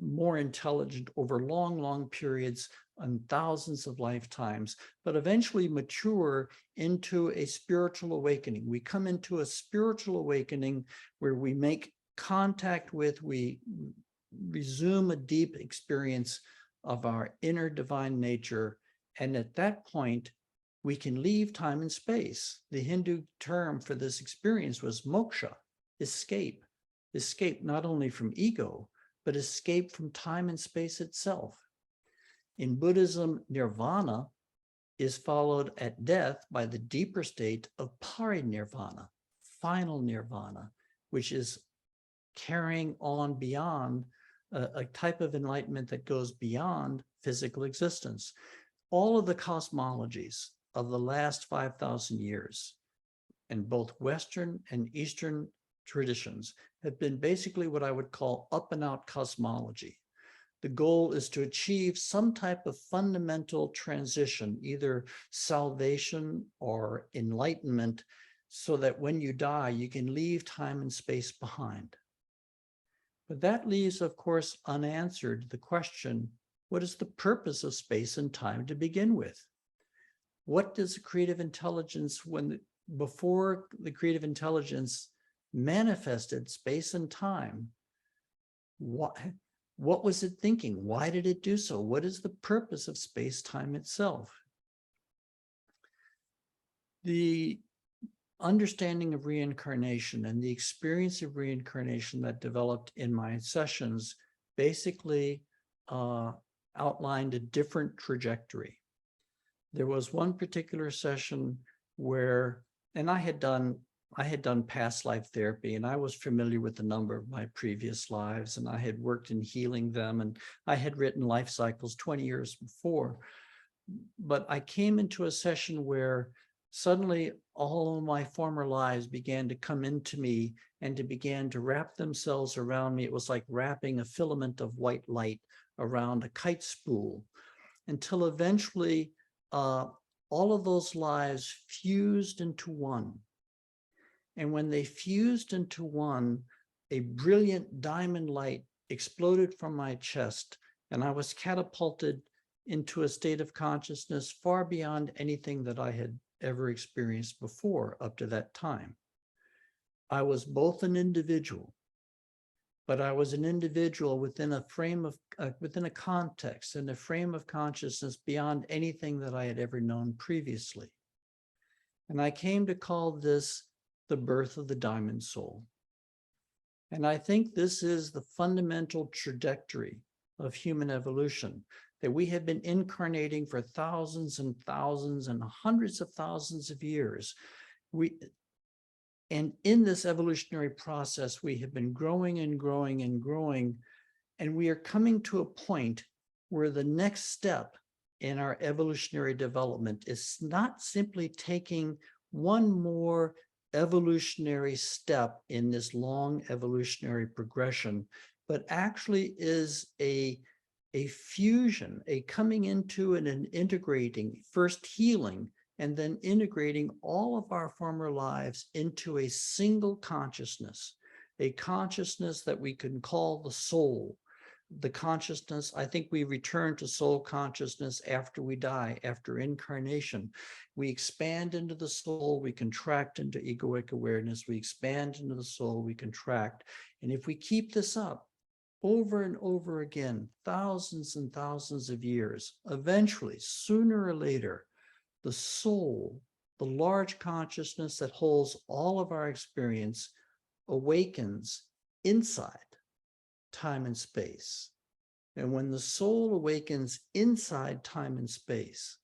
more intelligent over long, long periods and thousands of lifetimes, but eventually mature into a spiritual awakening. We come into a spiritual awakening where we make contact with, we resume a deep experience of our inner divine nature. And at that point, we can leave time and space. The Hindu term for this experience was moksha, escape. Escape not only from ego, but escape from time and space itself. In Buddhism, nirvana is followed at death by the deeper state of parinirvana, final nirvana, which is carrying on beyond a type of enlightenment that goes beyond physical existence. All of the cosmologies of the last 5,000 years, and both Western and Eastern traditions, have been basically what I would call up and out cosmology. The goal is to achieve some type of fundamental transition, either salvation or enlightenment, so that when you die, you can leave time and space behind. But that leaves, of course, unanswered the question, what is the purpose of space and time to begin with? What does the creative intelligence, before the creative intelligence manifested space and time, what was it thinking? Why did it do so? What is the purpose of space-time itself? The understanding of reincarnation and the experience of reincarnation that developed in my sessions basically outlined a different trajectory. There was one particular session where, and I had done past life therapy, and I was familiar with a number of my previous lives, and I had worked in healing them, and I had written life cycles 20 years before. But I came into a session where suddenly all of my former lives began to come into me and to begin to wrap themselves around me. It was like wrapping a filament of white light around a kite spool, until eventually all of those lives fused into one. And when they fused into one, a brilliant diamond light exploded from my chest, and I was catapulted into a state of consciousness far beyond anything that I had ever experienced before up to that time. I was both an individual, but I was an individual within a frame of, within a context and a frame of consciousness beyond anything that I had ever known previously. And I came to call this the birth of the diamond soul. And I think this is the fundamental trajectory of human evolution, that we have been incarnating for thousands and thousands and hundreds of thousands of years. And in this evolutionary process, we have been growing and growing and growing, and we are coming to a point where the next step in our evolutionary development is not simply taking one more evolutionary step in this long evolutionary progression, but actually is a fusion, a coming into and an integrating, first healing, and then integrating all of our former lives into a single consciousness, a consciousness that we can call the soul. The consciousness, I think we return to soul consciousness after we die, after incarnation. We expand into the soul, we contract into egoic awareness, we expand into the soul, we contract. And if we keep this up over and over again, thousands and thousands of years, eventually, sooner or later, the soul, the large consciousness that holds all of our experience, awakens inside time and space. And when the soul awakens inside time and space,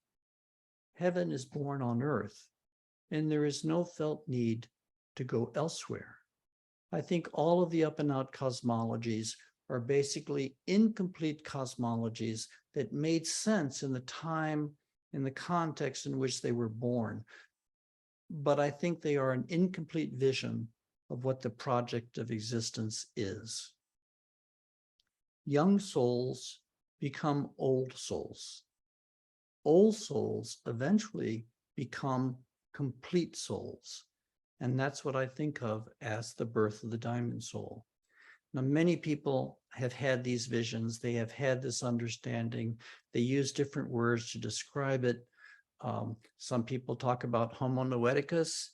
heaven is born on earth, and there is no felt need to go elsewhere. I think all of the up and out cosmologies are basically incomplete cosmologies that made sense in the time, in the context in which they were born. But I think they are an incomplete vision of what the project of existence is. Young souls become old souls. Old souls eventually become complete souls. And that's what I think of as the birth of the diamond soul. Now, many people have had these visions. They have had this understanding. They use different words to describe it. Some people talk about homo noeticus,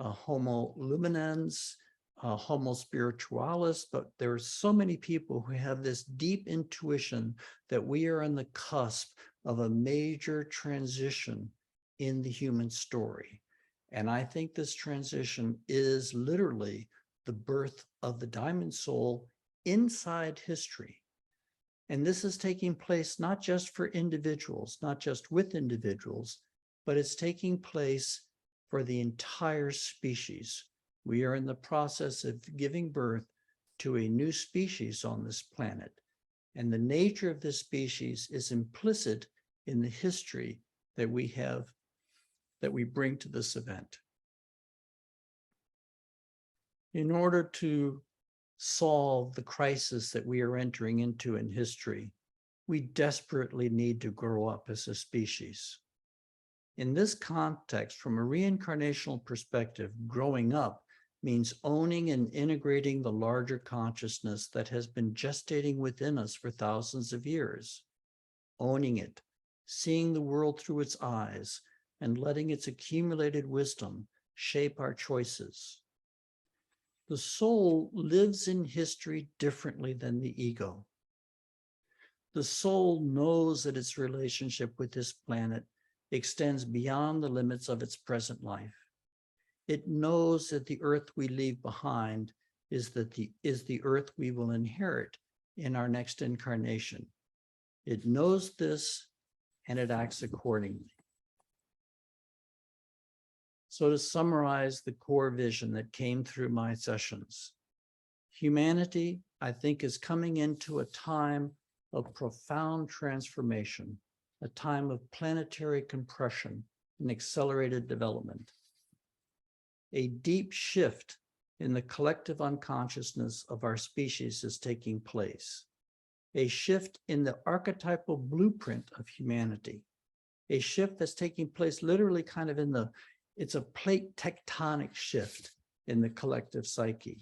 homo luminans, homo spiritualis, but there are so many people who have this deep intuition that we are on the cusp of a major transition in the human story. And I think this transition is literally the birth of the diamond soul inside history. And this is taking place not just for individuals, not just with individuals, but it's taking place for the entire species. We are in the process of giving birth to a new species on this planet. And the nature of this species is implicit in the history that we have that we bring to this event. In order to solve the crisis that we are entering into in history, we desperately need to grow up as a species. In this context, from a reincarnational perspective, growing up means owning and integrating the larger consciousness that has been gestating within us for thousands of years. Owning it, seeing the world through its eyes, and letting its accumulated wisdom shape our choices. The soul lives in history differently than the ego. The soul knows that its relationship with this planet extends beyond the limits of its present life. It knows that the earth we leave behind is the earth we will inherit in our next incarnation. It knows this and it acts accordingly. So to summarize the core vision that came through my sessions, humanity, I think, is coming into a time of profound transformation, a time of planetary compression and accelerated development. A deep shift in the collective unconsciousness of our species is taking place. A shift in the archetypal blueprint of humanity. A shift that's taking place literally kind of it's a plate tectonic shift in the collective psyche.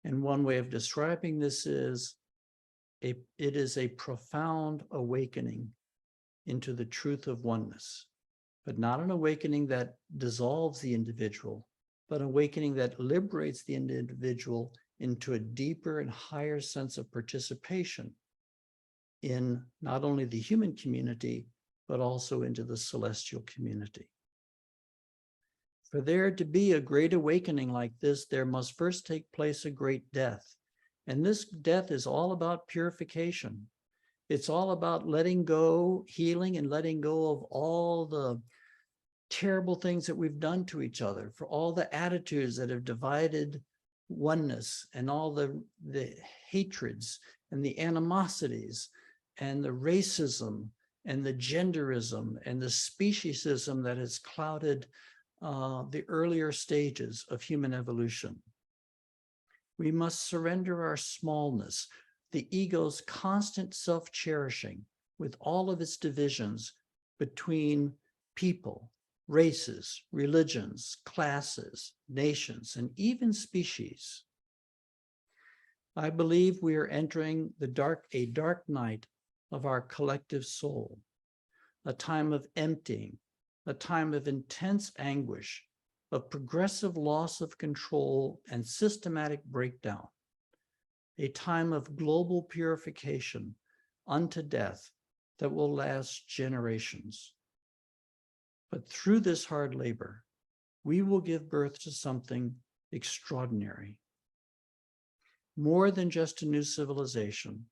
And one way of describing this is it is a profound awakening into the truth of oneness, but not an awakening that dissolves the individual, but an awakening that liberates the individual into a deeper and higher sense of participation in not only the human community, but also into the celestial community. For there to be a great awakening like this, there must first take place a great death. And this death is all about purification. It's all about letting go, healing, and letting go of all the terrible things that we've done to each other, for all the attitudes that have divided oneness, and all the hatreds and the animosities and the racism and the genderism and the speciesism that has clouded the earlier stages of human evolution. We must surrender our smallness, the ego's constant self-cherishing with all of its divisions between people, races, religions, classes, nations, and even species. I believe we are entering a dark night of our collective soul, a time of emptying, a time of intense anguish, of progressive loss of control and systematic breakdown, a time of global purification unto death that will last generations. But through this hard labor, we will give birth to something extraordinary. More than just a new civilization,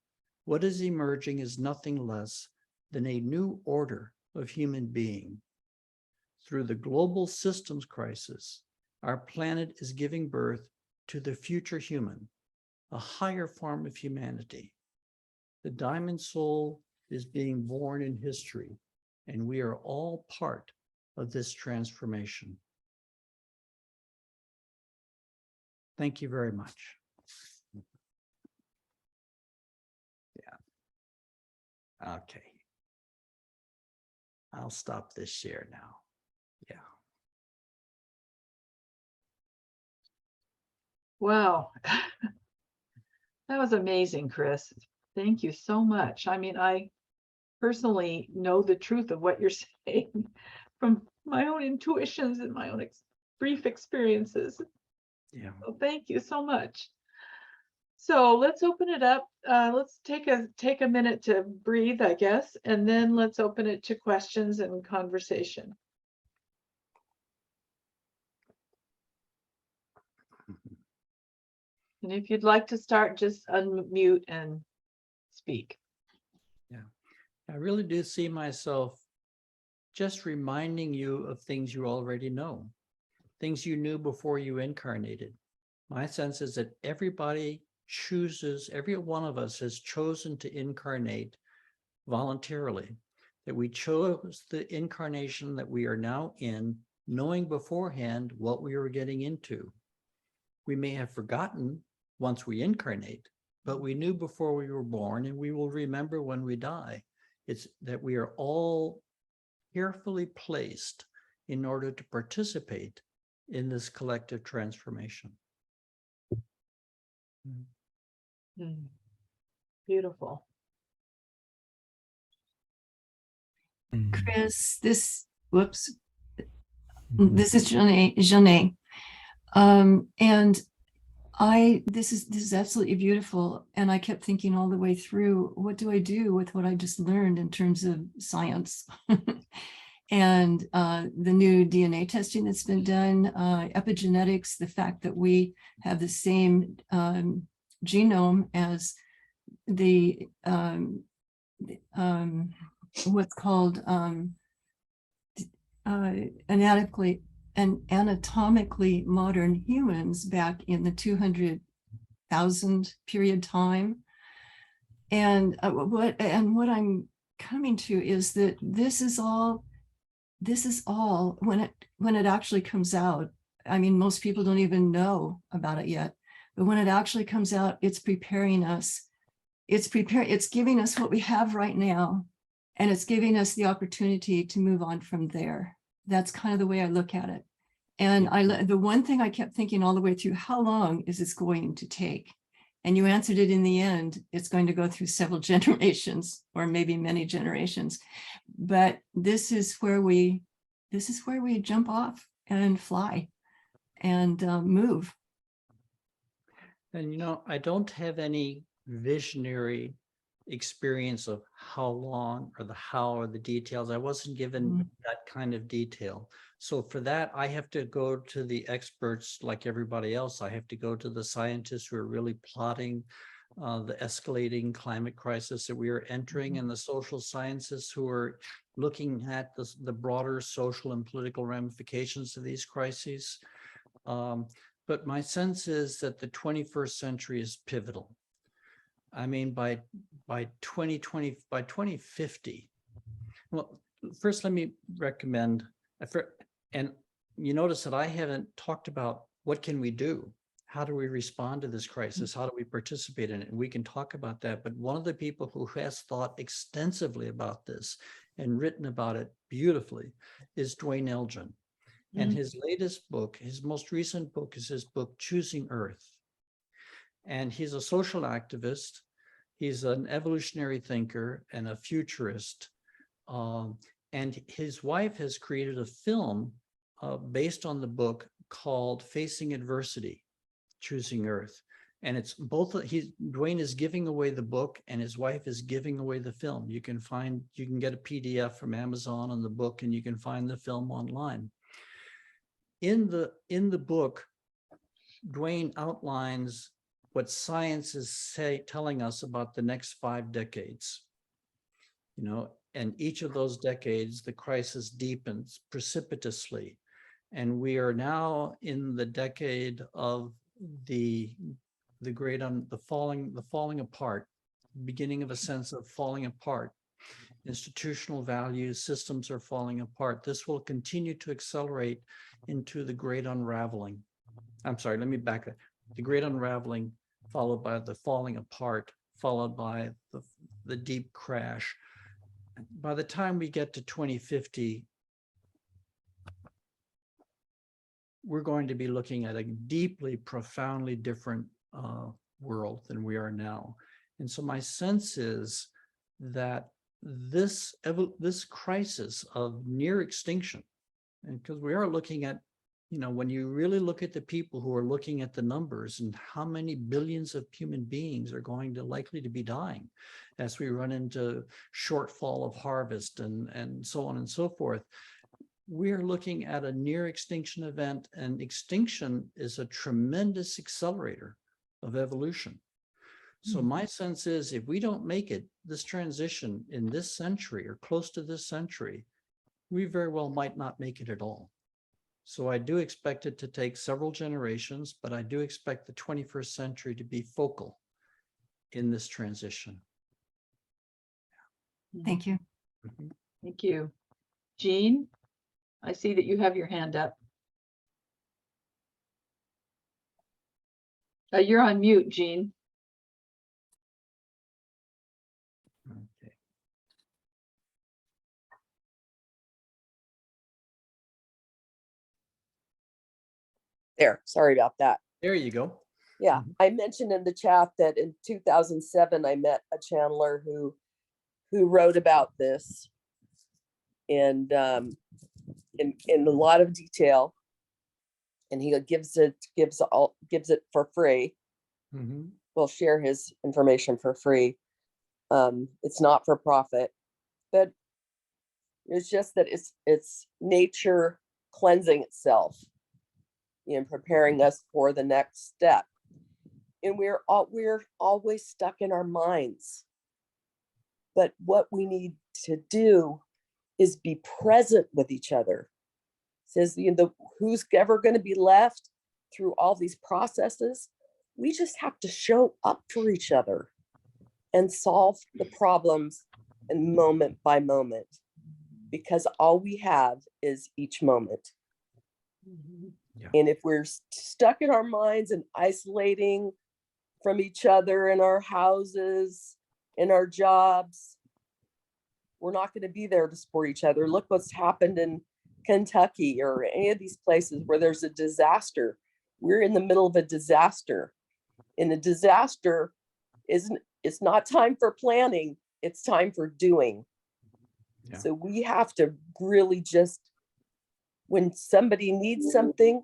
what is emerging is nothing less than a new order of human being. Through the global systems crisis, our planet is giving birth to the future human, a higher form of humanity. The diamond soul is being born in history, and we are all part of this transformation. Thank you very much. Yeah. Okay. I'll stop this share now. Yeah. Wow. That was amazing, Chris. Thank you so much. I mean, I personally know the truth of what you're saying from my own intuitions and my own brief experiences. Yeah. So thank you so much. So let's open it up. Let's take a minute to breathe, I guess, and then let's open it to questions and conversation. And if you'd like to start, just unmute and speak. Yeah, I really do see myself just reminding you of things you already know, things you knew before you incarnated. My sense is that everybody chooses, every one of us has chosen to incarnate voluntarily. that we chose the incarnation that we are now in, knowing beforehand what we were getting into. We may have forgotten once we incarnate, but we knew before we were born, and we will remember when we die. It's that we are all carefully placed in order to participate in this collective transformation. Mm. Beautiful. Chris, whoops, this is Janae. And this is absolutely beautiful. And I kept thinking all the way through, what do I do with what I just learned in terms of science? And the new DNA testing that's been done, epigenetics, the fact that we have the same genome as the what's called anatomically modern humans back in the 200,000 period time. And what I'm coming to is that this is all when it actually comes out. I mean, most people don't even know about it yet, but when it actually comes out, it's preparing us. It's giving us what we have right now, and it's giving us the opportunity to move on from there. That's kind of the way I look at it. And the one thing I kept thinking all the way through, how long is this going to take? And you answered it in the end, it's going to go through several generations, or maybe many generations. But this is where we jump off and fly and move. And I don't have any visionary experience of how long or the how or the details. I wasn't given that kind of detail. So for that, I have to go to the experts like everybody else. I have to go to the scientists who are really plotting the escalating climate crisis that we are entering, and the social sciences who are looking at the broader social and political ramifications of these crises. But my sense is that the 21st century is pivotal. I mean, by 2020, by 2050. Well, first, let me recommend, and you notice that I haven't talked about what can we do? How do we respond to this crisis? How do we participate in it? And we can talk about that. But one of the people who has thought extensively about this and written about it beautifully is Dwayne Elgin. And his latest book, his most recent book, is his book, Choosing Earth. And he's a social activist. He's an evolutionary thinker and a futurist. And his wife has created a film based on the book called Facing Adversity, Choosing Earth. And it's both, Dwayne is giving away the book and his wife is giving away the film. You can get a PDF from Amazon on the book, and you can find the film online. In the book, Dwayne outlines what science is telling us about the next 5 decades. And each of those decades, the crisis deepens precipitously. And we are now in the decade of the falling apart, beginning of a sense of falling apart. Institutional values, systems are falling apart. This will continue to accelerate into the great unraveling. I'm sorry, let me back up. The great unraveling, followed by the falling apart, followed by the deep crash. By the time we get to 2050, we're going to be looking at a deeply, profoundly different world than we are now. And so my sense is that this crisis of near extinction, and because we are looking at, when you really look at the people who are looking at the numbers and how many billions of human beings are likely to be dying as we run into shortfall of harvest and so on and so forth, we're looking at a near extinction event, and extinction is a tremendous accelerator of evolution. So my sense is, if we don't make it, this transition in this century or close to this century, we very well might not make it at all. So I do expect it to take several generations, but I do expect the 21st century to be focal in this transition. Thank you. Thank you. Jean, I see that you have your hand up. You're on mute, Jean. Okay. There, sorry about that. There you go. Yeah, Mhm. I mentioned in the chat that in 2007, I met a channeler who wrote about this and in a lot of detail. And he gives it for free. Mhm. Will share his information for free. It's not for profit, but it's just that it's nature cleansing itself and preparing us for the next step. And we're always stuck in our minds. But what we need to do is be present with each other. It says, who's ever going to be left through all these processes? We just have to show up for each other and solve the problems and moment by moment, because all we have is each moment. Yeah. And if we're stuck in our minds and isolating from each other in our houses, in our jobs, we're not going to be there to support each other. Look what's happened in Kentucky or any of these places where there's a disaster. We're in the middle of a disaster. And a disaster it's not time for planning, it's time for doing. Yeah. So we have to really just, when somebody needs something,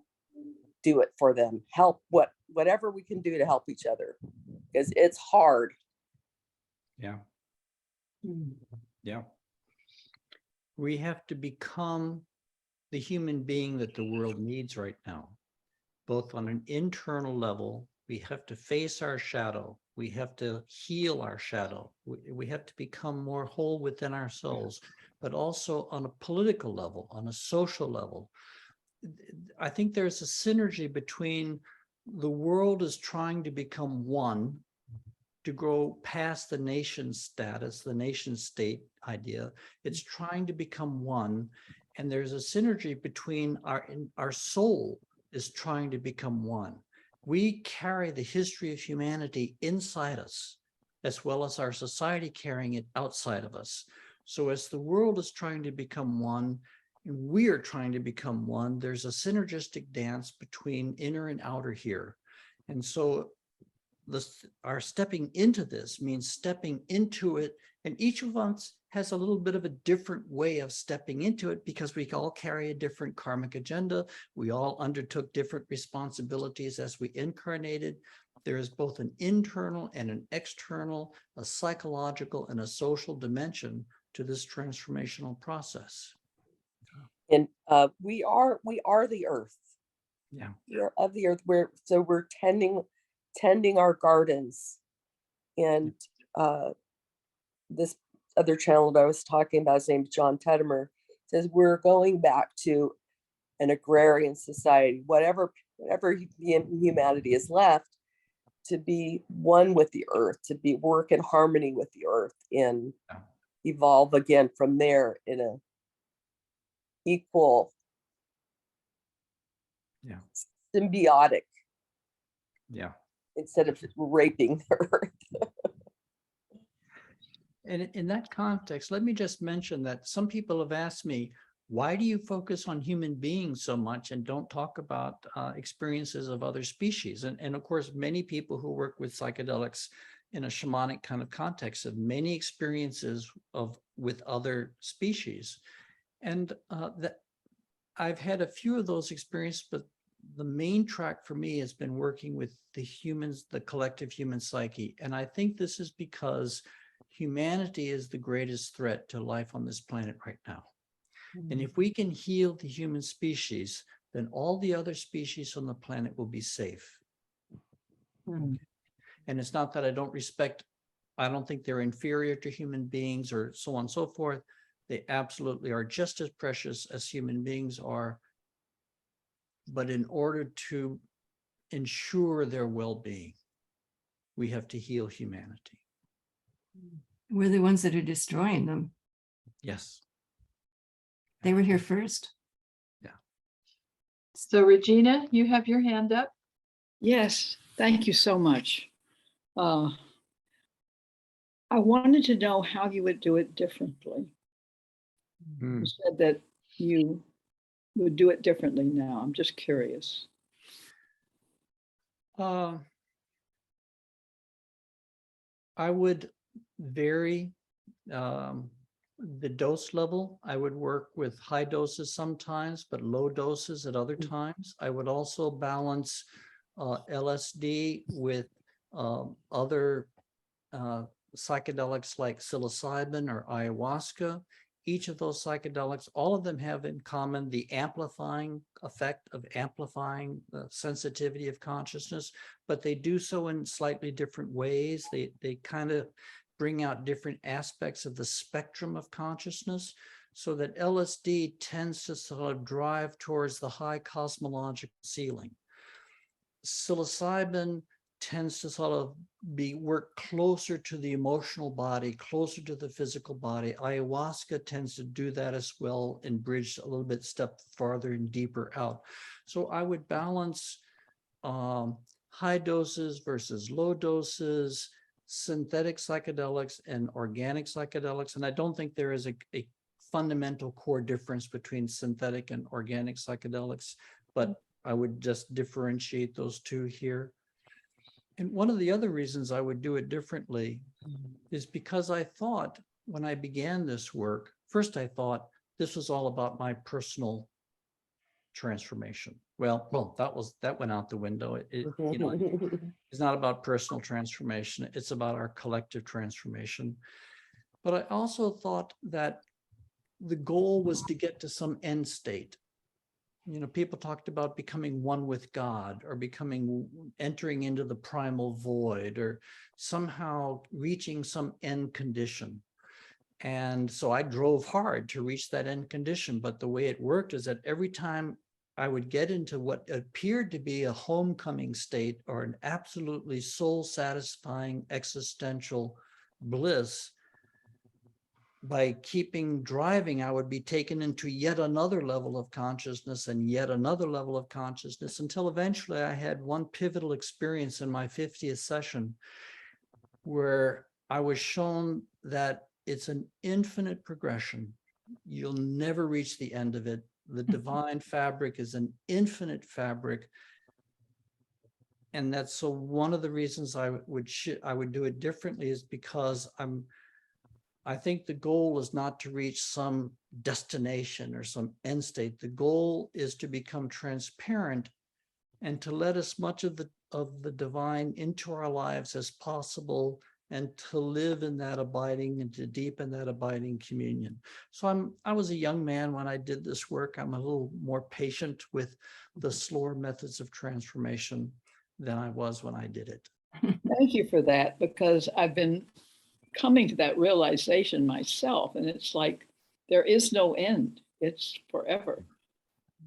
do it for them. Help whatever we can do to help each other, because it's hard. Yeah. Yeah. We have to become the human being that the world needs right now, both on an internal level. We have to face our shadow. We have to heal our shadow. We have to become more whole within ourselves, but also on a political level, on a social level. I think there's a synergy between the world is trying to become one, to grow past the nation status, the nation state idea. It's trying to become one. And there's a synergy between our soul is trying to become one. We carry the history of humanity inside us, as well as our society carrying it outside of us. So as the world is trying to become one, and we are trying to become one, there's a synergistic dance between inner and outer here. And so our stepping into this means stepping into it, and each of us has a little bit of a different way of stepping into it, because we all carry a different karmic agenda. We all undertook different responsibilities as we incarnated. There is both an internal and an external, a psychological and a social dimension to this transformational process. And we are the earth. Yeah. We're of the earth. We're tending our gardens. And this other channel that I was talking about, his name's John Teddemer, says we're going back to an agrarian society, whatever humanity is left, to be one with the earth, to work in harmony with the earth, and evolve again from there in a equal, symbiotic, instead of raping the earth. And in that context, let me just mention that some people have asked me, why do you focus on human beings so much and don't talk about experiences of other species? And of course, many people who work with psychedelics in a shamanic kind of context have many experiences with other species. And I've had a few of those experiences, but the main track for me has been working with the humans, the collective human psyche. And I think this is because humanity is the greatest threat to life on this planet right now. And if we can heal the human species, then all the other species on the planet will be safe. And it's not that I don't think they're inferior to human beings or so on and so forth. They absolutely are just as precious as human beings are. But in order to ensure their well-being, we have to heal humanity. We're the ones that are destroying them. Yes. They were here first. So Regina, you have your hand up. Yes, thank you so much. I wanted to know how you would do it differently. Hmm. You said that you would do it differently now. I'm just curious. I would vary the dose level. I would work with high doses sometimes, but low doses at other times. I would also balance LSD with other psychedelics like psilocybin or ayahuasca. Each of those psychedelics, all of them have in common the amplifying effect of amplifying the sensitivity of consciousness, but they do so in slightly different ways. They kind of bring out different aspects of the spectrum of consciousness, so that LSD tends to sort of drive towards the high cosmological ceiling. Psilocybin tends to sort of work closer to the emotional body, closer to the physical body. Ayahuasca tends to do that as well and bridge a little bit step farther and deeper out. So I would balance high doses versus low doses, synthetic psychedelics and organic psychedelics. And I don't think there is a fundamental core difference between synthetic and organic psychedelics, but I would just differentiate those two here. And one of the other reasons I would do it differently is because I thought when I began this work, first I thought this was all about my personal transformation. Well, that went out the window. It's not about personal transformation. It's about our collective transformation. But I also thought that the goal was to get to some end state. People talked about becoming one with God, or entering into the primal void, or somehow reaching some end condition. And so I drove hard to reach that end condition. But the way it worked is that every time I would get into what appeared to be a homecoming state or an absolutely soul satisfying existential bliss, by keeping driving, I would be taken into yet another level of consciousness and yet another level of consciousness, until eventually I had one pivotal experience in my 50th session where I was shown that it's an infinite progression. You'll never reach the end of it. The divine fabric is an infinite fabric. And that's so one of the reasons I would do it differently is because I think the goal is not to reach some destination or some end state. The goal is to become transparent and to let as much of the divine into our lives as possible, and to live in that abiding and to deepen that abiding communion. So I was a young man when I did this work. I'm a little more patient with the slower methods of transformation than I was when I did it. Thank you for that, because I've been coming to that realization myself, and it's like there is no end. It's forever.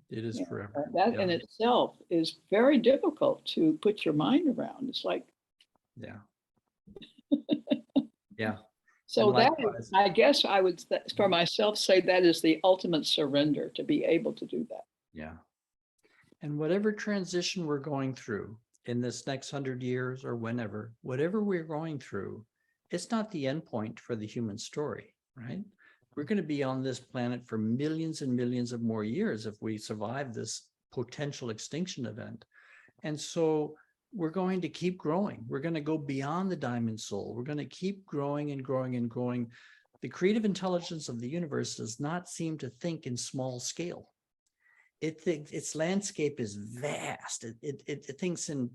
It is forever. That in itself is very difficult to put your mind around. It's like, yeah. Yeah. so that is, I guess I would, for myself, say that is the ultimate surrender, to be able to do that. Yeah. And whatever transition we're going through in this next 100 years or whatever we're going through, it's not the end point for the human story, right? We're going to be on this planet for millions and millions of more years if we survive this potential extinction event. And so we're going to keep growing. We're going to go beyond the diamond soul. We're going to keep growing and growing and growing. The creative intelligence of the universe does not seem to think in small scale. It thinks its landscape is vast. It thinks in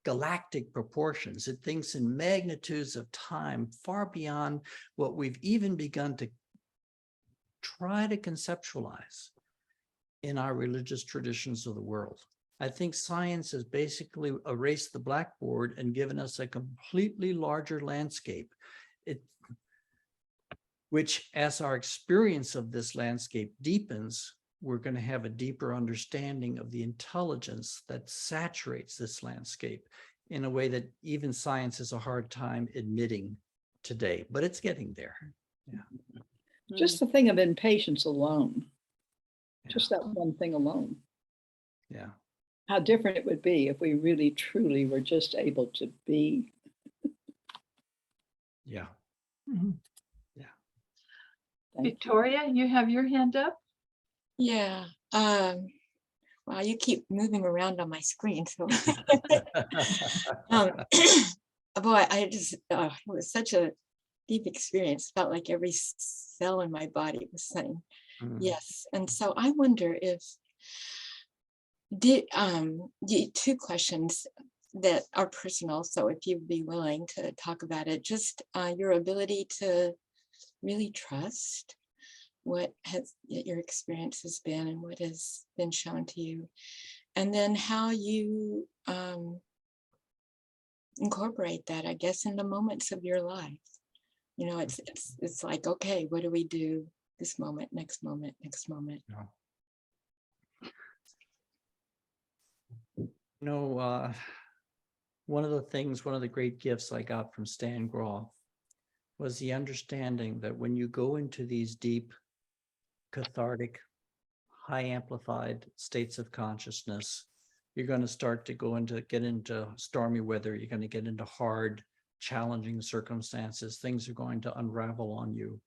galactic proportions. It thinks in magnitudes of time far beyond what we've even begun to try to conceptualize in our religious traditions of the world. I think science has basically erased the blackboard and given us a completely larger landscape, which, as our experience of this landscape deepens, we're going to have a deeper understanding of the intelligence that saturates this landscape in a way that even science has a hard time admitting today, but it's getting there. Yeah. Just the thing of impatience alone, Yeah. just that one thing alone. Yeah. How different it would be if we really, truly were just able to be. Yeah. Mhm. Thank you. Victoria, you have your hand up? Yeah. Wow, you keep moving around on my screen. So, um, boy, it was such a deep experience. Felt like every cell in my body was saying Mm. yes. And so I wonder if two questions that are personal. So if you'd be willing to talk about it, just your ability to really trust what has your experience has been and what has been shown to you, and then how you incorporate that, I guess, in the moments of your life. You know, it's like, okay, what do we do this moment, next moment, next moment? Yeah. You know, one of the great gifts I got from Stan Groff was the understanding that when you go into these deep, cathartic, high amplified states of consciousness, you're going to start to get into stormy weather. You're going to get into hard, challenging circumstances. Things are going to unravel on you.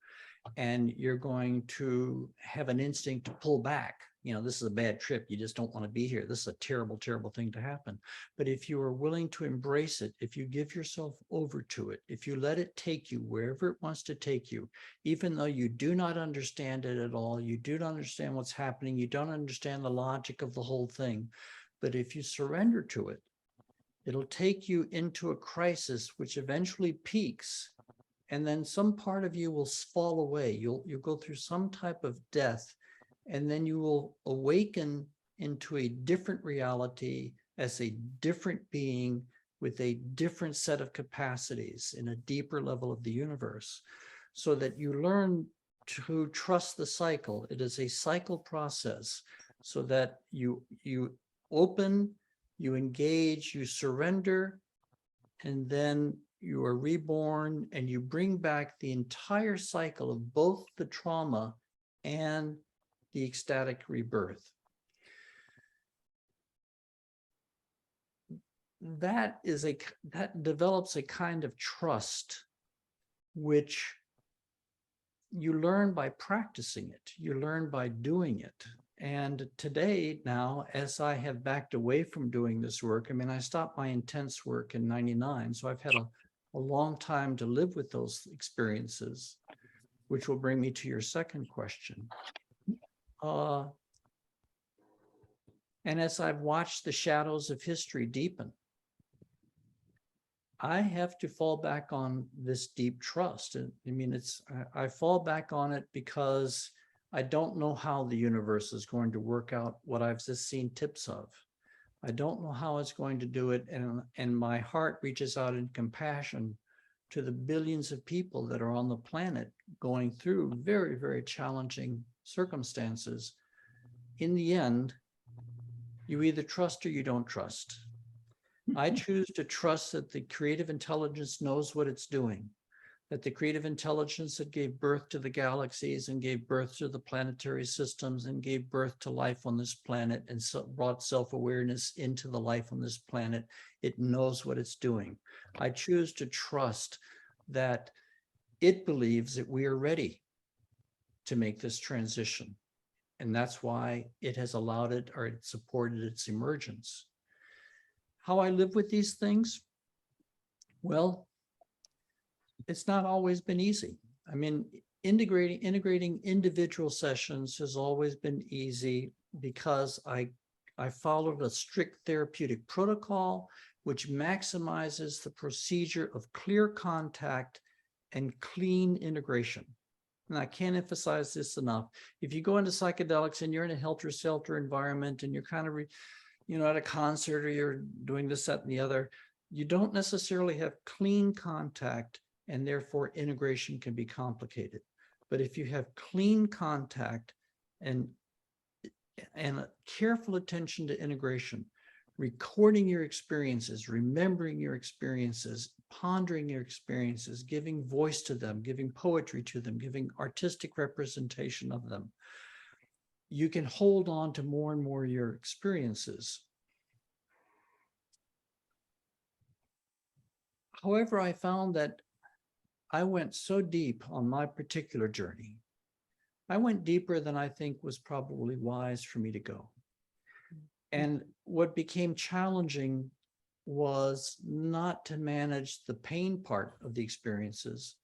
And you're going to have an instinct to pull back. You know, this is a bad trip. You just don't want to be here. This is a terrible, terrible thing to happen. But if you are willing to embrace it, if you give yourself over to it, if you let it take you wherever it wants to take you, even though you do not understand it at all, you do not understand what's happening, you don't understand the logic of the whole thing. But if you surrender to it, it'll take you into a crisis which eventually peaks. And then some part of you will fall away. You'll go through some type of death, and then you will awaken into a different reality as a different being with a different set of capacities in a deeper level of the universe, so that you learn to trust the cycle. It is a cycle process, so that you open, you engage, you surrender, and then you are reborn, and you bring back the entire cycle of both the trauma and the ecstatic rebirth. That develops a kind of trust, which you learn by practicing it. You learn by doing it. And today, now, as I have backed away from doing this work, I mean, I stopped my intense work in '99, so I've had a long time to live with those experiences, which will bring me to your second question. And as I've watched the shadows of history deepen, I have to fall back on this deep trust. I mean, I fall back on it because I don't know how the universe is going to work out what I've just seen tips of. I don't know how it's going to do it. And my heart reaches out in compassion to the billions of people that are on the planet going through very, very challenging circumstances. In the end, you either trust or you don't trust. I choose to trust that the creative intelligence knows what it's doing, that the creative intelligence that gave birth to the galaxies and gave birth to the planetary systems and gave birth to life on this planet and brought self-awareness into the life on this planet, it knows what it's doing. I choose to trust that it believes that we are ready to make this transition. And that's why it has allowed it, or it supported its emergence. How I live with these things? Well, it's not always been easy. I mean, integrating individual sessions has always been easy because I followed a strict therapeutic protocol, which maximizes the procedure of clear contact and clean integration. And I can't emphasize this enough. If you go into psychedelics and you're in a helter-skelter environment and you're kind of at a concert, or you're doing this, that, and the other, you don't necessarily have clean contact, and therefore integration can be complicated. But if you have clean contact and a careful attention to integration, recording your experiences, remembering your experiences, pondering your experiences, giving voice to them, giving poetry to them, giving artistic representation of them, you can hold on to more and more of your experiences. However, I found that I went so deep on my particular journey. I went deeper than I think was probably wise for me to go. And what became challenging was not to manage the pain part of the experiences.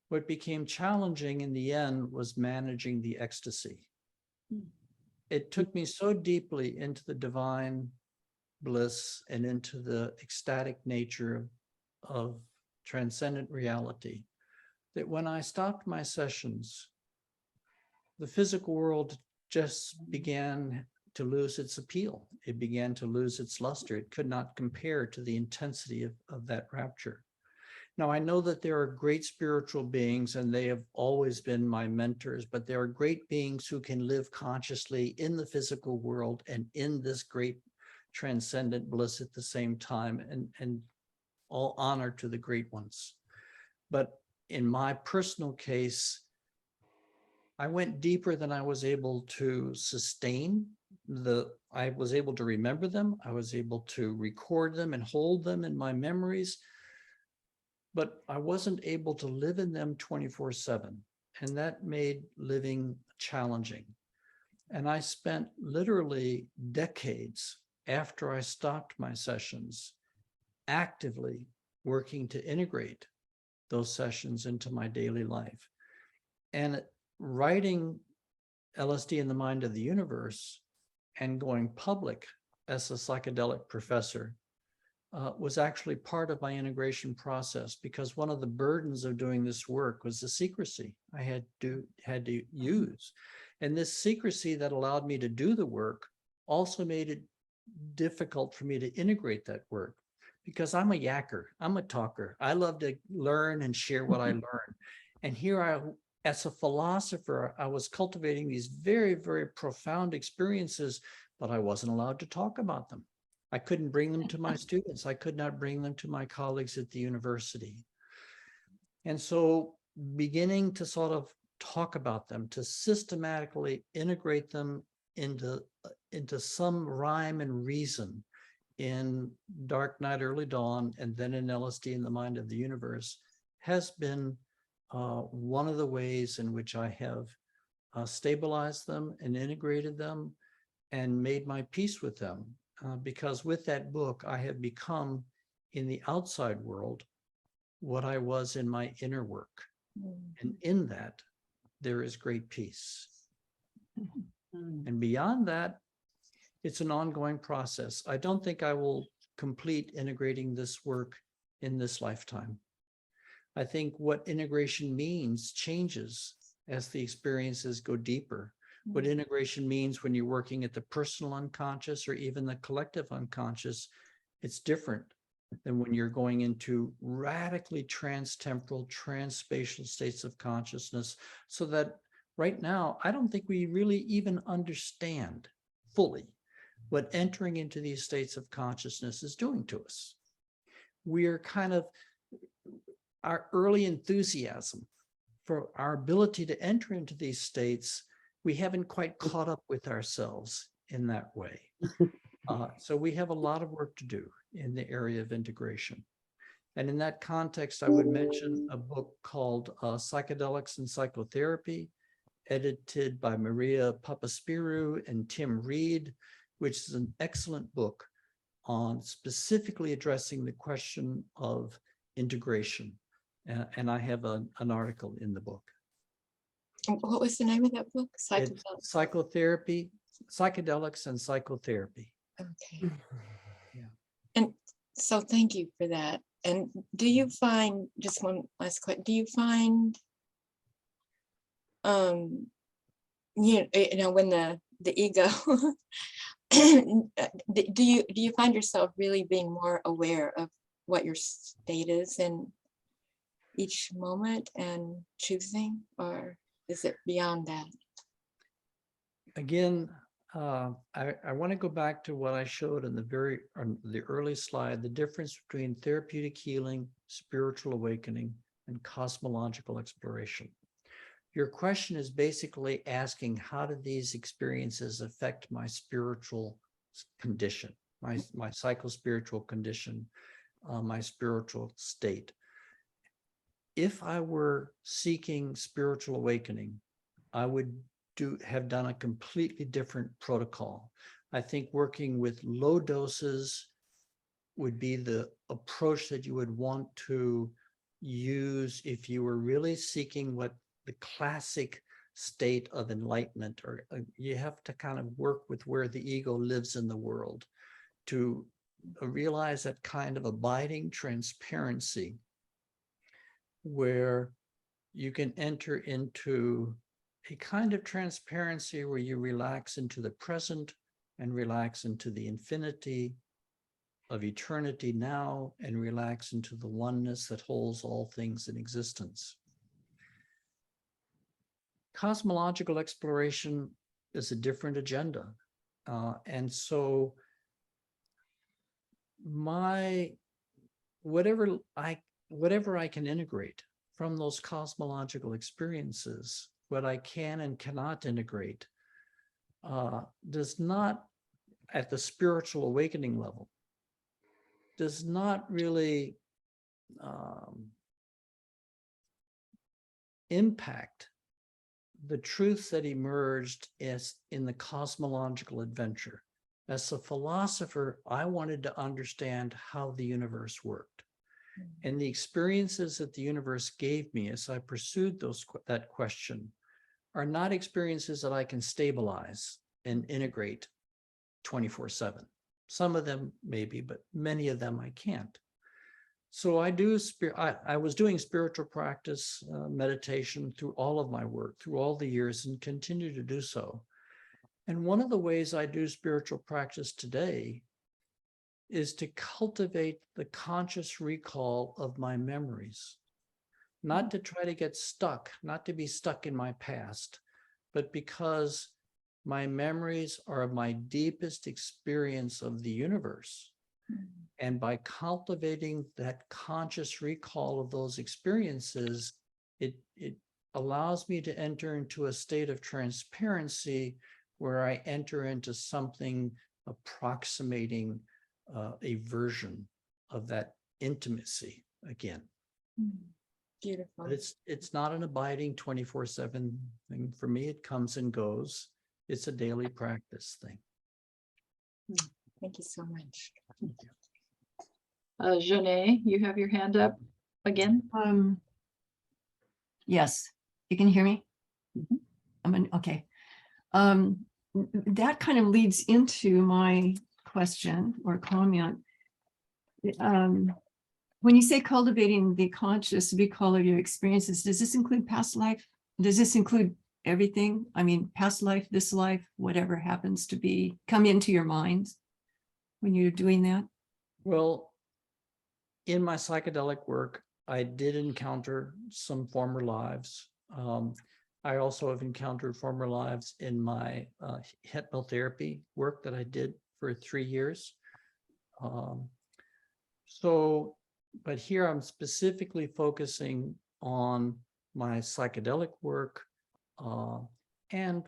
What became challenging in the end was managing the ecstasy. It took me so deeply into the divine bliss and into the ecstatic nature of transcendent reality that when I stopped my sessions, the physical world just began to lose its appeal. It began to lose its luster. It could not compare to the intensity of that rapture. Now, I know that there are great spiritual beings, and they have always been my mentors, but there are great beings who can live consciously in the physical world and in this great transcendent bliss at the same time, and all honor to the great ones. But in my personal case, I went deeper than I was able to sustain. I was able to remember them. I was able to record them and hold them in my memories, but I wasn't able to live in them 24/7. And that made living challenging. And I spent literally decades after I stopped my sessions actively working to integrate those sessions into my daily life. And writing LSD in the Mind of the Universe and going public as a psychedelic professor was actually part of my integration process, because one of the burdens of doing this work was the secrecy I had to use. And this secrecy that allowed me to do the work also made it difficult for me to integrate that work, because I'm a yacker, I'm a talker. I love to learn and share what I learn. And here as a philosopher, I was cultivating these very, very profound experiences, but I wasn't allowed to talk about them. I couldn't bring them to my students. I could not bring them to my colleagues at the university. And so beginning to sort of talk about them, to systematically integrate them into some rhyme and reason in Dark Night, Early Dawn, and then in LSD in the Mind of the Universe, has been one of the ways in which I have stabilized them and integrated them and made my peace with them. Because with that book, I have become in the outside world what I was in my inner work. And in that, there is great peace. And beyond that, it's an ongoing process. I don't think I will complete integrating this work in this lifetime. I think what integration means changes as the experiences go deeper. What integration means when you're working at the personal unconscious or even the collective unconscious, it's different than when you're going into radically trans-temporal, trans-spatial states of consciousness. So that right now, I don't think we really even understand fully what entering into these states of consciousness is doing to us. We're kind of, our early enthusiasm for our ability to enter into these states, we haven't quite caught up with ourselves in that way. So we have a lot of work to do in the area of integration. And in that context, I would mention a book called Psychedelics and Psychotherapy, edited by Maria Papaspirou and Tim Reed, which is an excellent book on specifically addressing the question of integration. And I have an article in the book. What was the name of that book? Psychotherapy, Psychedelics and Psychotherapy. Okay. Yeah. And so thank you for that. And do you find, just one last question, do you find, you know, when the ego, do you find yourself really being more aware of what your state is in each moment and choosing, or is it beyond that? Again, I want to go back to what I showed in the early slide, the difference between therapeutic healing, spiritual awakening, and cosmological exploration. Your question is basically asking, how do these experiences affect my spiritual condition, my psychospiritual condition, my spiritual state? If I were seeking spiritual awakening, I would have done a completely different protocol. I think working with low doses would be the approach that you would want to use if you were really seeking what the classic state of enlightenment, or you have to kind of work with where the ego lives in the world to realize that kind of abiding transparency where you can enter into a kind of transparency where you relax into the present and relax into the infinity of eternity now and relax into the oneness that holds all things in existence. Cosmological exploration is a different agenda. And so whatever I can integrate from those cosmological experiences, what I can and cannot integrate does not, at the spiritual awakening level, does not really impact the truths that emerged as in the cosmological adventure. As a philosopher, I wanted to understand how the universe worked. And the experiences that the universe gave me as I pursued that question are not experiences that I can stabilize and integrate 24/7. Some of them maybe, but many of them I can't. So I was doing spiritual practice, meditation through all of my work, through all the years, and continue to do so. And one of the ways I do spiritual practice today is to cultivate the conscious recall of my memories, not to try to get stuck, not to be stuck in my past, but because my memories are my deepest experience of the universe. And by cultivating that conscious recall of those experiences, it allows me to enter into a state of transparency where I enter into something approximating a version of that intimacy again. Beautiful. But it's not an abiding 24/7 thing. For me, it comes and goes. It's a daily practice thing. Thank you so much. Janae, you have your hand up again? Yes, you can hear me? Mhm. Okay. That kind of leads into my question or comment. When you say cultivating the conscious recall of your experiences, does this include past life? Does this include everything? I mean, past life, this life, whatever happens to be, come into your mind when you're doing that? Well, in my psychedelic work, I did encounter some former lives. I also have encountered former lives in my hypnotherapy work that I did for 3 years. But here I'm specifically focusing on my psychedelic work. And,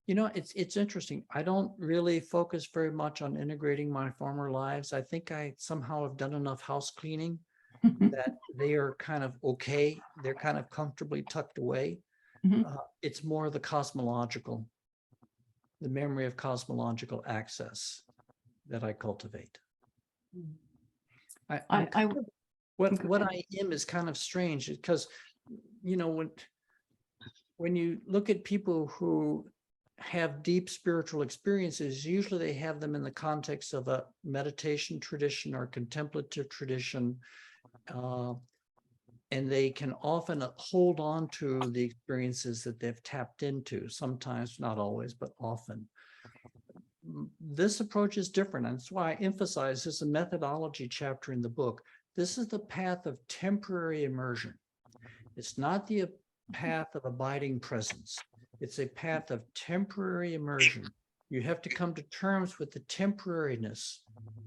you know, it's interesting. I don't really focus very much on integrating my former lives. I think I somehow have done enough house cleaning that they are kind of okay. They're kind of comfortably tucked away. It's more the memory of cosmological access that I cultivate. What I am is kind of strange because, you know, when you look at people who have deep spiritual experiences, usually they have them in the context of a meditation tradition or contemplative tradition. And they can often hold on to the experiences that they've tapped into, sometimes, not always, but often. This approach is different. And that's why I emphasize there's a methodology chapter in the book. This is the path of temporary immersion. It's not the path of abiding presence. It's a path of temporary immersion You have to come to terms with the temporariness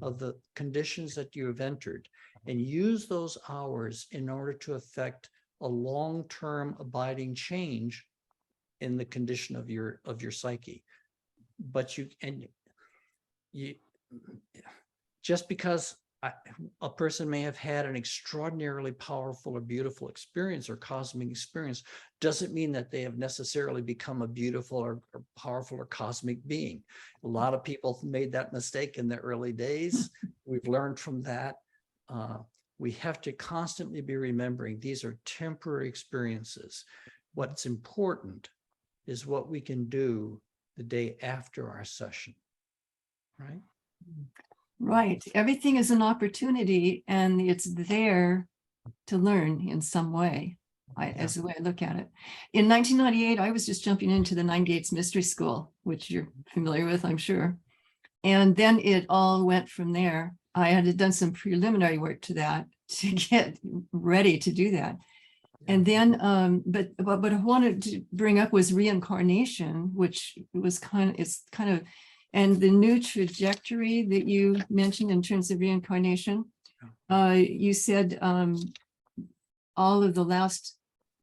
of the conditions that you have entered and use those hours in order to affect a long-term abiding change in the condition of your psyche. But you just because a person may have had an extraordinarily powerful or beautiful experience or cosmic experience doesn't mean that they have necessarily become a beautiful or powerful or cosmic being. A lot of people made that mistake in the early days. We've learned from that. We have to constantly be remembering these are temporary experiences. What's important is what we can do the day after our session, right? Right. Everything is an opportunity and it's there to learn in some way, as the way I look at it. In 1998, I was just jumping into the 98's Mystery School, which you're familiar with, I'm sure. And then it all went from there. I had done some preliminary work to that to get ready to do that. And then, but what I wanted to bring up was reincarnation, which was it's kind of, and the new trajectory that you mentioned in terms of reincarnation. You said all of the last,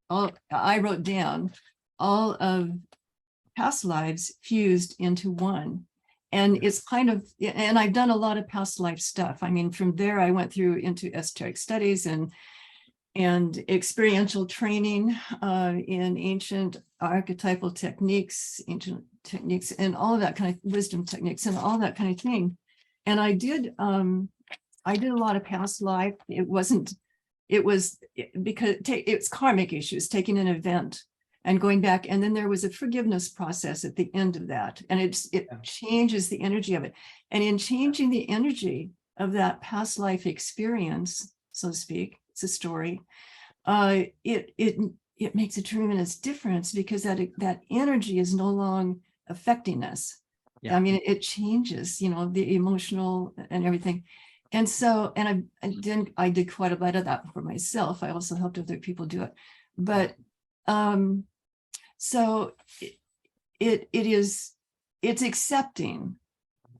I wrote down all of past lives fused into one. And it's kind of, and I've done a lot of past life stuff. I mean, from there, I went through into esoteric studies and experiential training in ancient archetypal techniques, and all of that kind of wisdom techniques and all that kind of thing. And I did a lot of past life. It was because it's karmic issues, taking an event and going back. And then there was a forgiveness process at the end of that. And it changes the energy of it. And in changing the energy of that past life experience, so to speak, it's a story, it makes a tremendous difference because that energy is no longer affecting us. I mean, it changes, the emotional and everything. And so, and I did quite a bit of that for myself. I also helped other people do it. But so it's accepting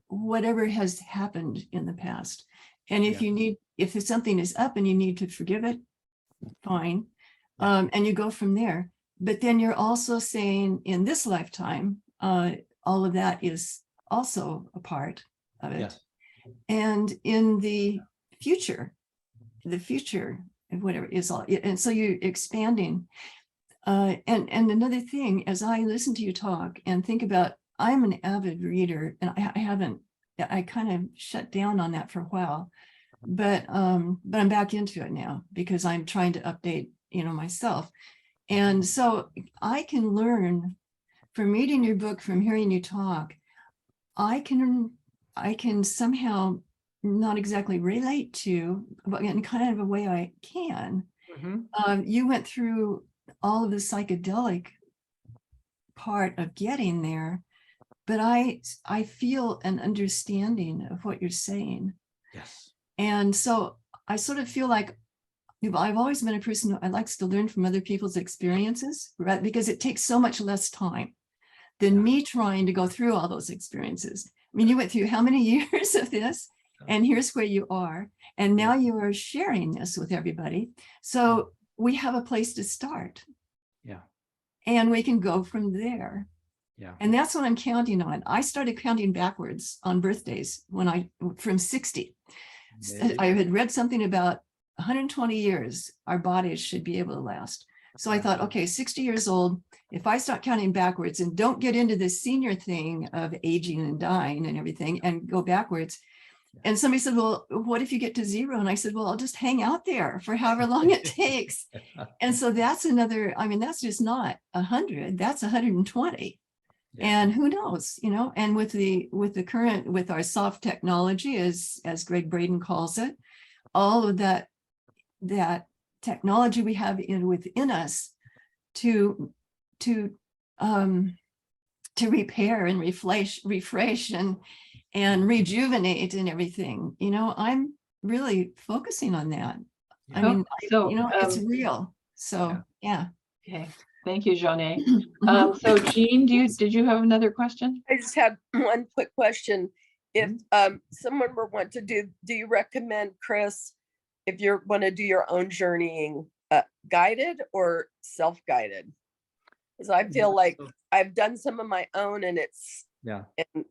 whatever has happened in the past. And if something is up and you need to forgive it, fine. And you go from there. But then you're also saying in this lifetime, all of that is also a part of it. And in the future, whatever is all, and so you're expanding. And another thing, as I listen to you talk and think about, I'm an avid reader, and I kind of shut down on that for a while, but I'm back into it now because I'm trying to update, myself. And so I can learn from reading your book, from hearing you talk. I can somehow not exactly relate to, but in kind of a way I can. You went through all of the psychedelic part of getting there, but I feel an understanding of what you're saying. Yes. And so I sort of feel like I've always been a person who likes to learn from other people's experiences, right? Because it takes so much less time than me trying to go through all those experiences. I mean, you went through how many years of this, and here's where you are. And now you are sharing this with everybody. So we have a place to start. Yeah. And we can go from there. Yeah. And that's what I'm counting on. I started counting backwards on birthdays from 60. I had read something about 120 years our bodies should be able to last. So I thought, okay, 60 years old, if I start counting backwards and don't get into the senior thing of aging and dying and everything and go backwards. And somebody said, well, what if you get to 0? And I said, well, I'll just hang out there for however long it takes. And so that's another, I mean, that's just not 100, that's 120. And who knows, and with our soft technology, as Greg Braden calls it, all of that technology we have within us to repair and refresh and rejuvenate and everything. I'm really focusing on that. I mean, it's real. So yeah. Okay. Thank you, Janae. Mhm. So Jean, did you have another question? I just had one quick question. If Mm-hmm. someone were want to do you recommend, Chris, if you want to do your own journeying, guided or self-guided? Because I feel like I've done some of my own and Yeah, and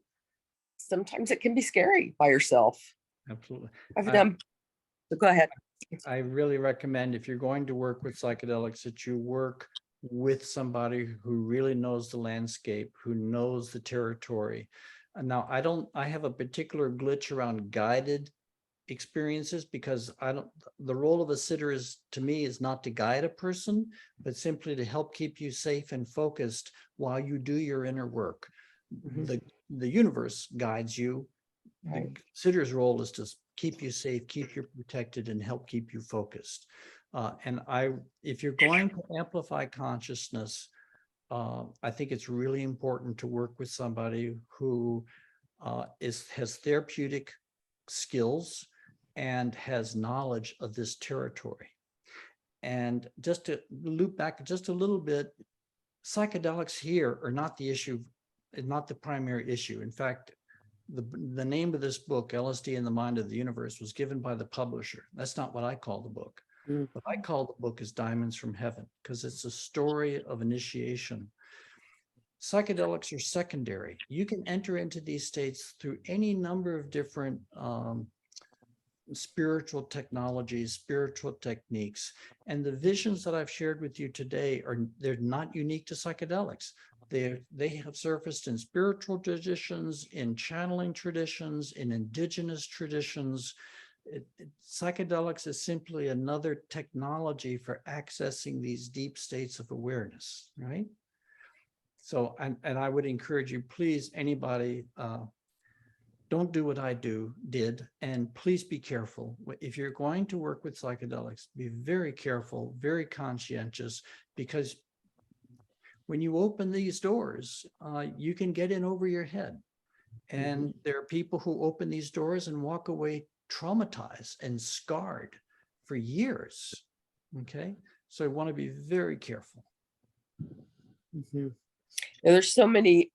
sometimes it can be scary by yourself. absolutely. I've I- done, so go ahead. I really recommend if you're going to work with psychedelics that you work with somebody who really knows the landscape, who knows the territory. And now I have a particular glitch around guided experiences because the role of a sitter is, to me, is not to guide a person, but simply to help keep you safe and focused while you do your inner work. Mhm. The universe guides you. The Right. sitter's role is to keep you safe, keep you protected, and help keep you focused. If you're going to amplify consciousness, I think it's really important to work with somebody who has therapeutic skills and has knowledge of this territory. And just to loop back just a little bit, psychedelics here are not the issue, not the primary issue. In fact, the name of this book, LSD in the Mind of the Universe, was given by the publisher. That's not what I call the book. Mm. What I call the book is Diamonds from Heaven, because it's a story of initiation. Psychedelics are secondary. You can enter into these states through any number of different spiritual technologies, spiritual techniques. And the visions that I've shared with you today they're not unique to psychedelics. They have surfaced in spiritual traditions, in channeling traditions, in indigenous traditions. Psychedelics is simply another technology for accessing these deep states of awareness, right? So, and I would encourage you, please, anybody, don't do what I did, and please be careful. If you're going to work with psychedelics, be very careful, very conscientious, because when you open these doors, you can get in over your head. And there are people who open these doors and walk away traumatized and scarred for years. Okay, so I want to be very careful. Mhm. There's so many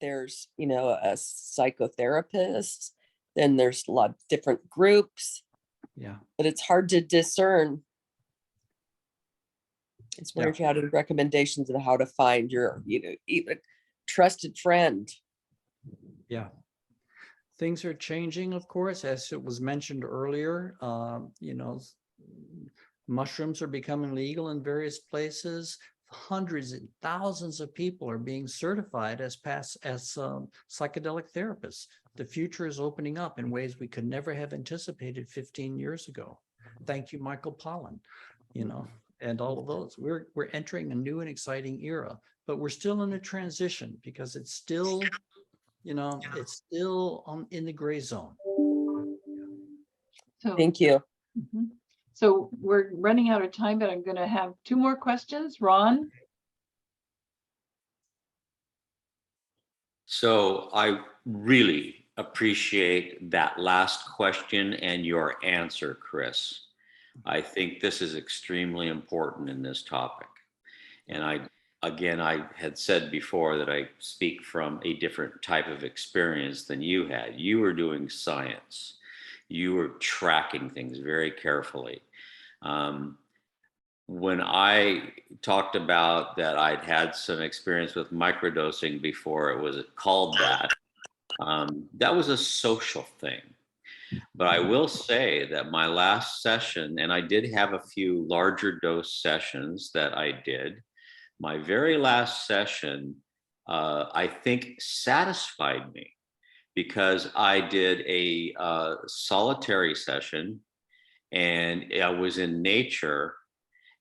there's a psychotherapist, then there's a lot of different groups, Yeah. but it's hard to discern. It's where Yeah. if you had any recommendations of how to find your even trusted friend. Yeah. Things are changing, of course, as it was mentioned earlier. Mushrooms are becoming legal in various places. Hundreds and thousands of people are being certified as psychedelic therapists. The future is opening up in ways we could never have anticipated 15 years ago. Thank you, Michael Pollan, and all of those. We're entering a new and exciting era, but we're still in a transition because it's still in the gray zone. So, Thank you. So we're running out of time, but I'm going to have two more questions. Ron? So I really appreciate that last question and your answer, Chris. I think this is extremely important in this topic. And I had said before that I speak from a different type of experience than you had. You were doing science. You were tracking things very carefully. When I talked about that I'd had some experience with microdosing before it was called that, that was a social thing. But I will say that my last session, and I did have a few larger dose sessions that I did, my very last session, I think satisfied me because I did a solitary session and I was in nature.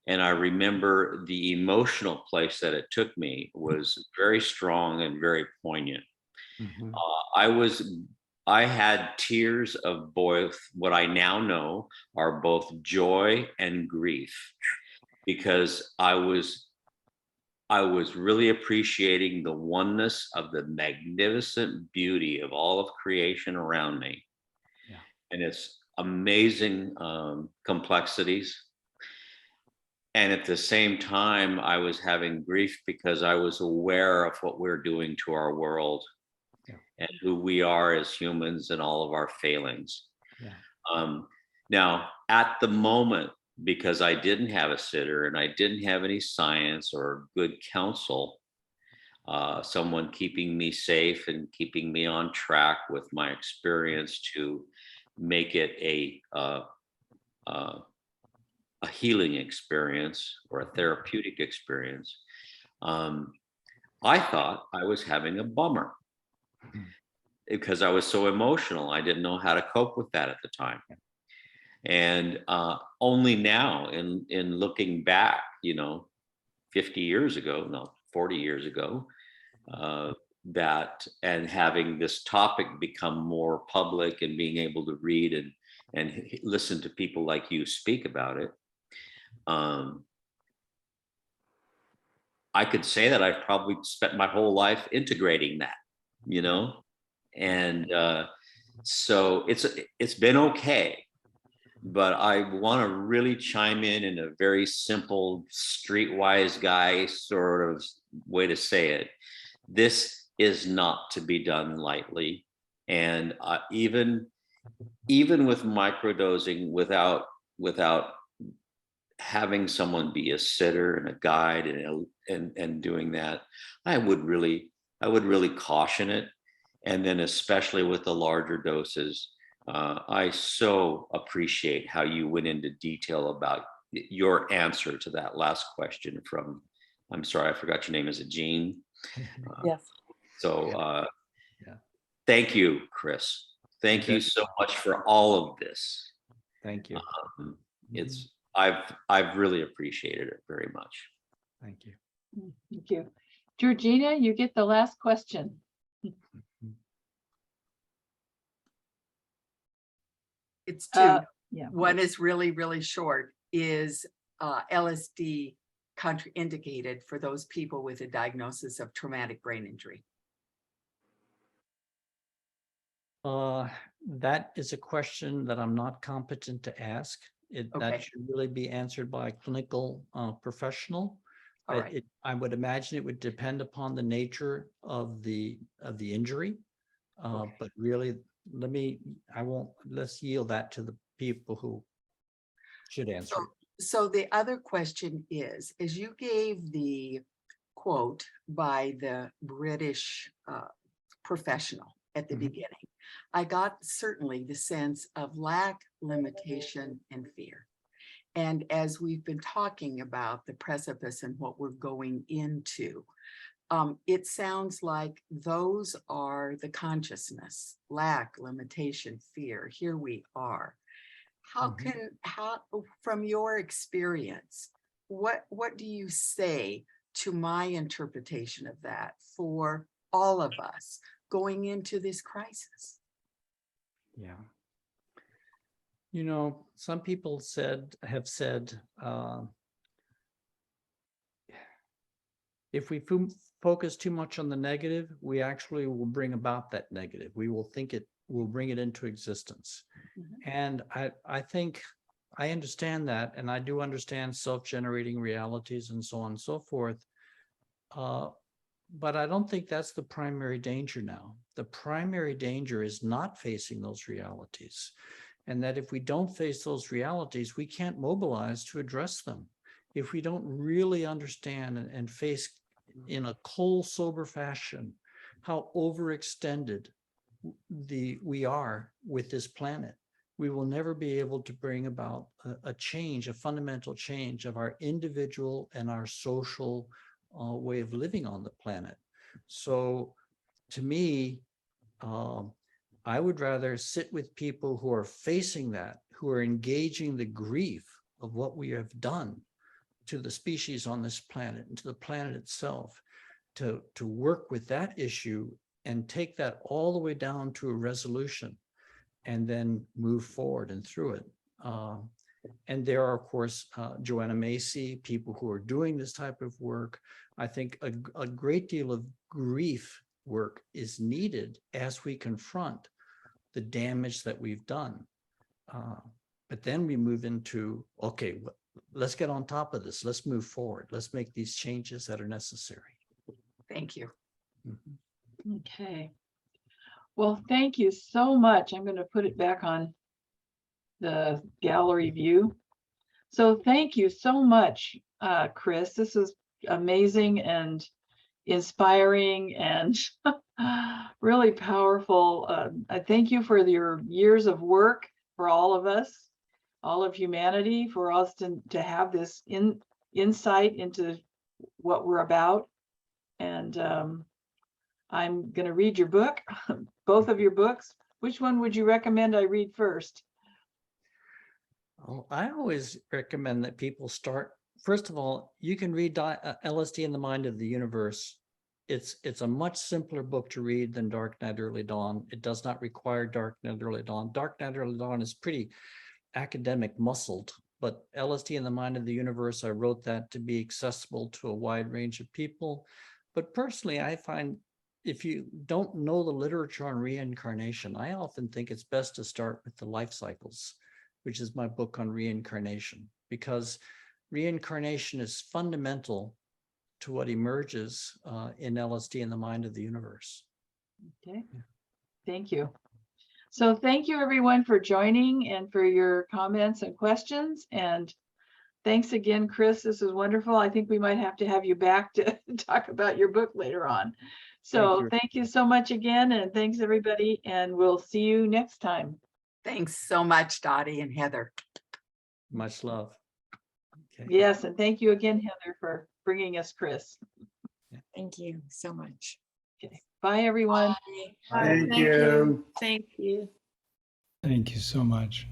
And I remember the emotional place that it took me was very strong and very poignant. Mhm. I had tears of both what I now know are both joy and grief because I was really appreciating the oneness of the magnificent beauty of all of creation around me. Yeah. And its amazing complexities. and at the same time, I was having grief because I was aware of what we're doing to our world Yeah. and who we are as humans and all of our failings. Yeah. Now, at the moment, because I didn't have a sitter and I didn't have any science or good counsel, someone keeping me safe and keeping me on track with my experience to make it a healing experience or a therapeutic experience, I thought I was having a bummer because I was so emotional. I didn't know how to cope with that at the time. And only now, in looking back, 50 years ago, no, 40 years ago, that and having this topic become more public and being able to read and listen to people like you speak about it, I could say that I've probably spent my whole life integrating that, and so it's been okay. But I want to really chime in a very simple, streetwise guy sort of way to say it. This is not to be done lightly, and even with microdosing, without having someone be a sitter and a guide and doing that, I would really caution it. And then especially with the larger doses, I so appreciate how you went into detail about your answer to that last question from, I'm sorry, I forgot your name. Is it Jean? Yes. So Yeah. Thank you, Chris. Thank you so much for all of this. Thank you. I've really appreciated it very much. Thank you. Thank you. Georgina, you get the last question. It's two. Yeah. One is really, really short. Is LSD contraindicated for those people with a diagnosis of traumatic brain injury? That is a question that I'm not competent to ask. That Okay. should really be answered by a clinical professional. All right. I would imagine it would depend upon the nature of the injury. Okay. But really, let's yield that to the people who should answer it. So the other question is, as you gave the quote by the British professional at the Mhm. beginning, I got certainly the sense of lack, limitation, and fear. And as we've been talking about the precipice and what we're going into, it sounds like those are the consciousness, lack, limitation, fear. Here we are. How from your experience, what do you say to my interpretation of that for all of us going into this crisis? Yeah. Some people have said, if we focus too much on the negative, we actually will bring about that negative. We will we'll bring it into existence. Mhm. And I think I understand that, and I do understand self-generating realities and so on and so forth. But I don't think that's the primary danger now. The primary danger is not facing those realities. And that if we don't face those realities, we can't mobilize to address them. If we don't really understand and face in a cold, sober fashion how overextended we are with this planet, we will never be able to bring about a change, a fundamental change of our individual and our social way of living on the planet. So to me, I would rather sit with people who are facing that, who are engaging the grief of what we have done to the species on this planet and to the planet itself, to work with that issue and take that all the way down to a resolution and then move forward and through it. And there are, of course, Joanna Macy, people who are doing this type of work. I think a great deal of grief work is needed as we confront the damage that we've done. But then we move into, okay, let's get on top of this. Let's move forward. Let's make these changes that are necessary. Thank you. Mhm. Okay. Well, thank you so much. I'm going to put it back on the gallery view. So thank you so much, Chris. This is amazing and inspiring and really powerful. I thank you for your years of work for all of us, all of humanity, for us to have this insight into what we're about. And I'm going to read your book, both of your books. Which one would you recommend I read first? Oh, I always recommend that people start. First of all, you can read LSD in the Mind of the Universe. It's a much simpler book to read than Dark Night, Early Dawn. It does not require Dark Night, Early Dawn. Dark Night, Early Dawn is pretty academic muscled, but LSD in the Mind of the Universe, I wrote that to be accessible to a wide range of people. But personally, I find if you don't know the literature on reincarnation, I often think it's best to start with the life cycles, which is my book on reincarnation, because reincarnation is fundamental to what emerges in LSD in the Mind of the Universe. Okay, thank you. So thank you everyone for joining and for your comments and questions. And thanks again, Chris. This is wonderful. I think we might have to have you back to talk about your book later on. So thank you so much again. And thanks everybody. And we'll see you next time. Thanks so much, Dottie and Heather. Much love. Okay. Yes. And thank you again, Heather, for bringing us Chris. Thank you so much. Okay. Bye, everyone. Bye. Thank you. Thank you. Thank you so much.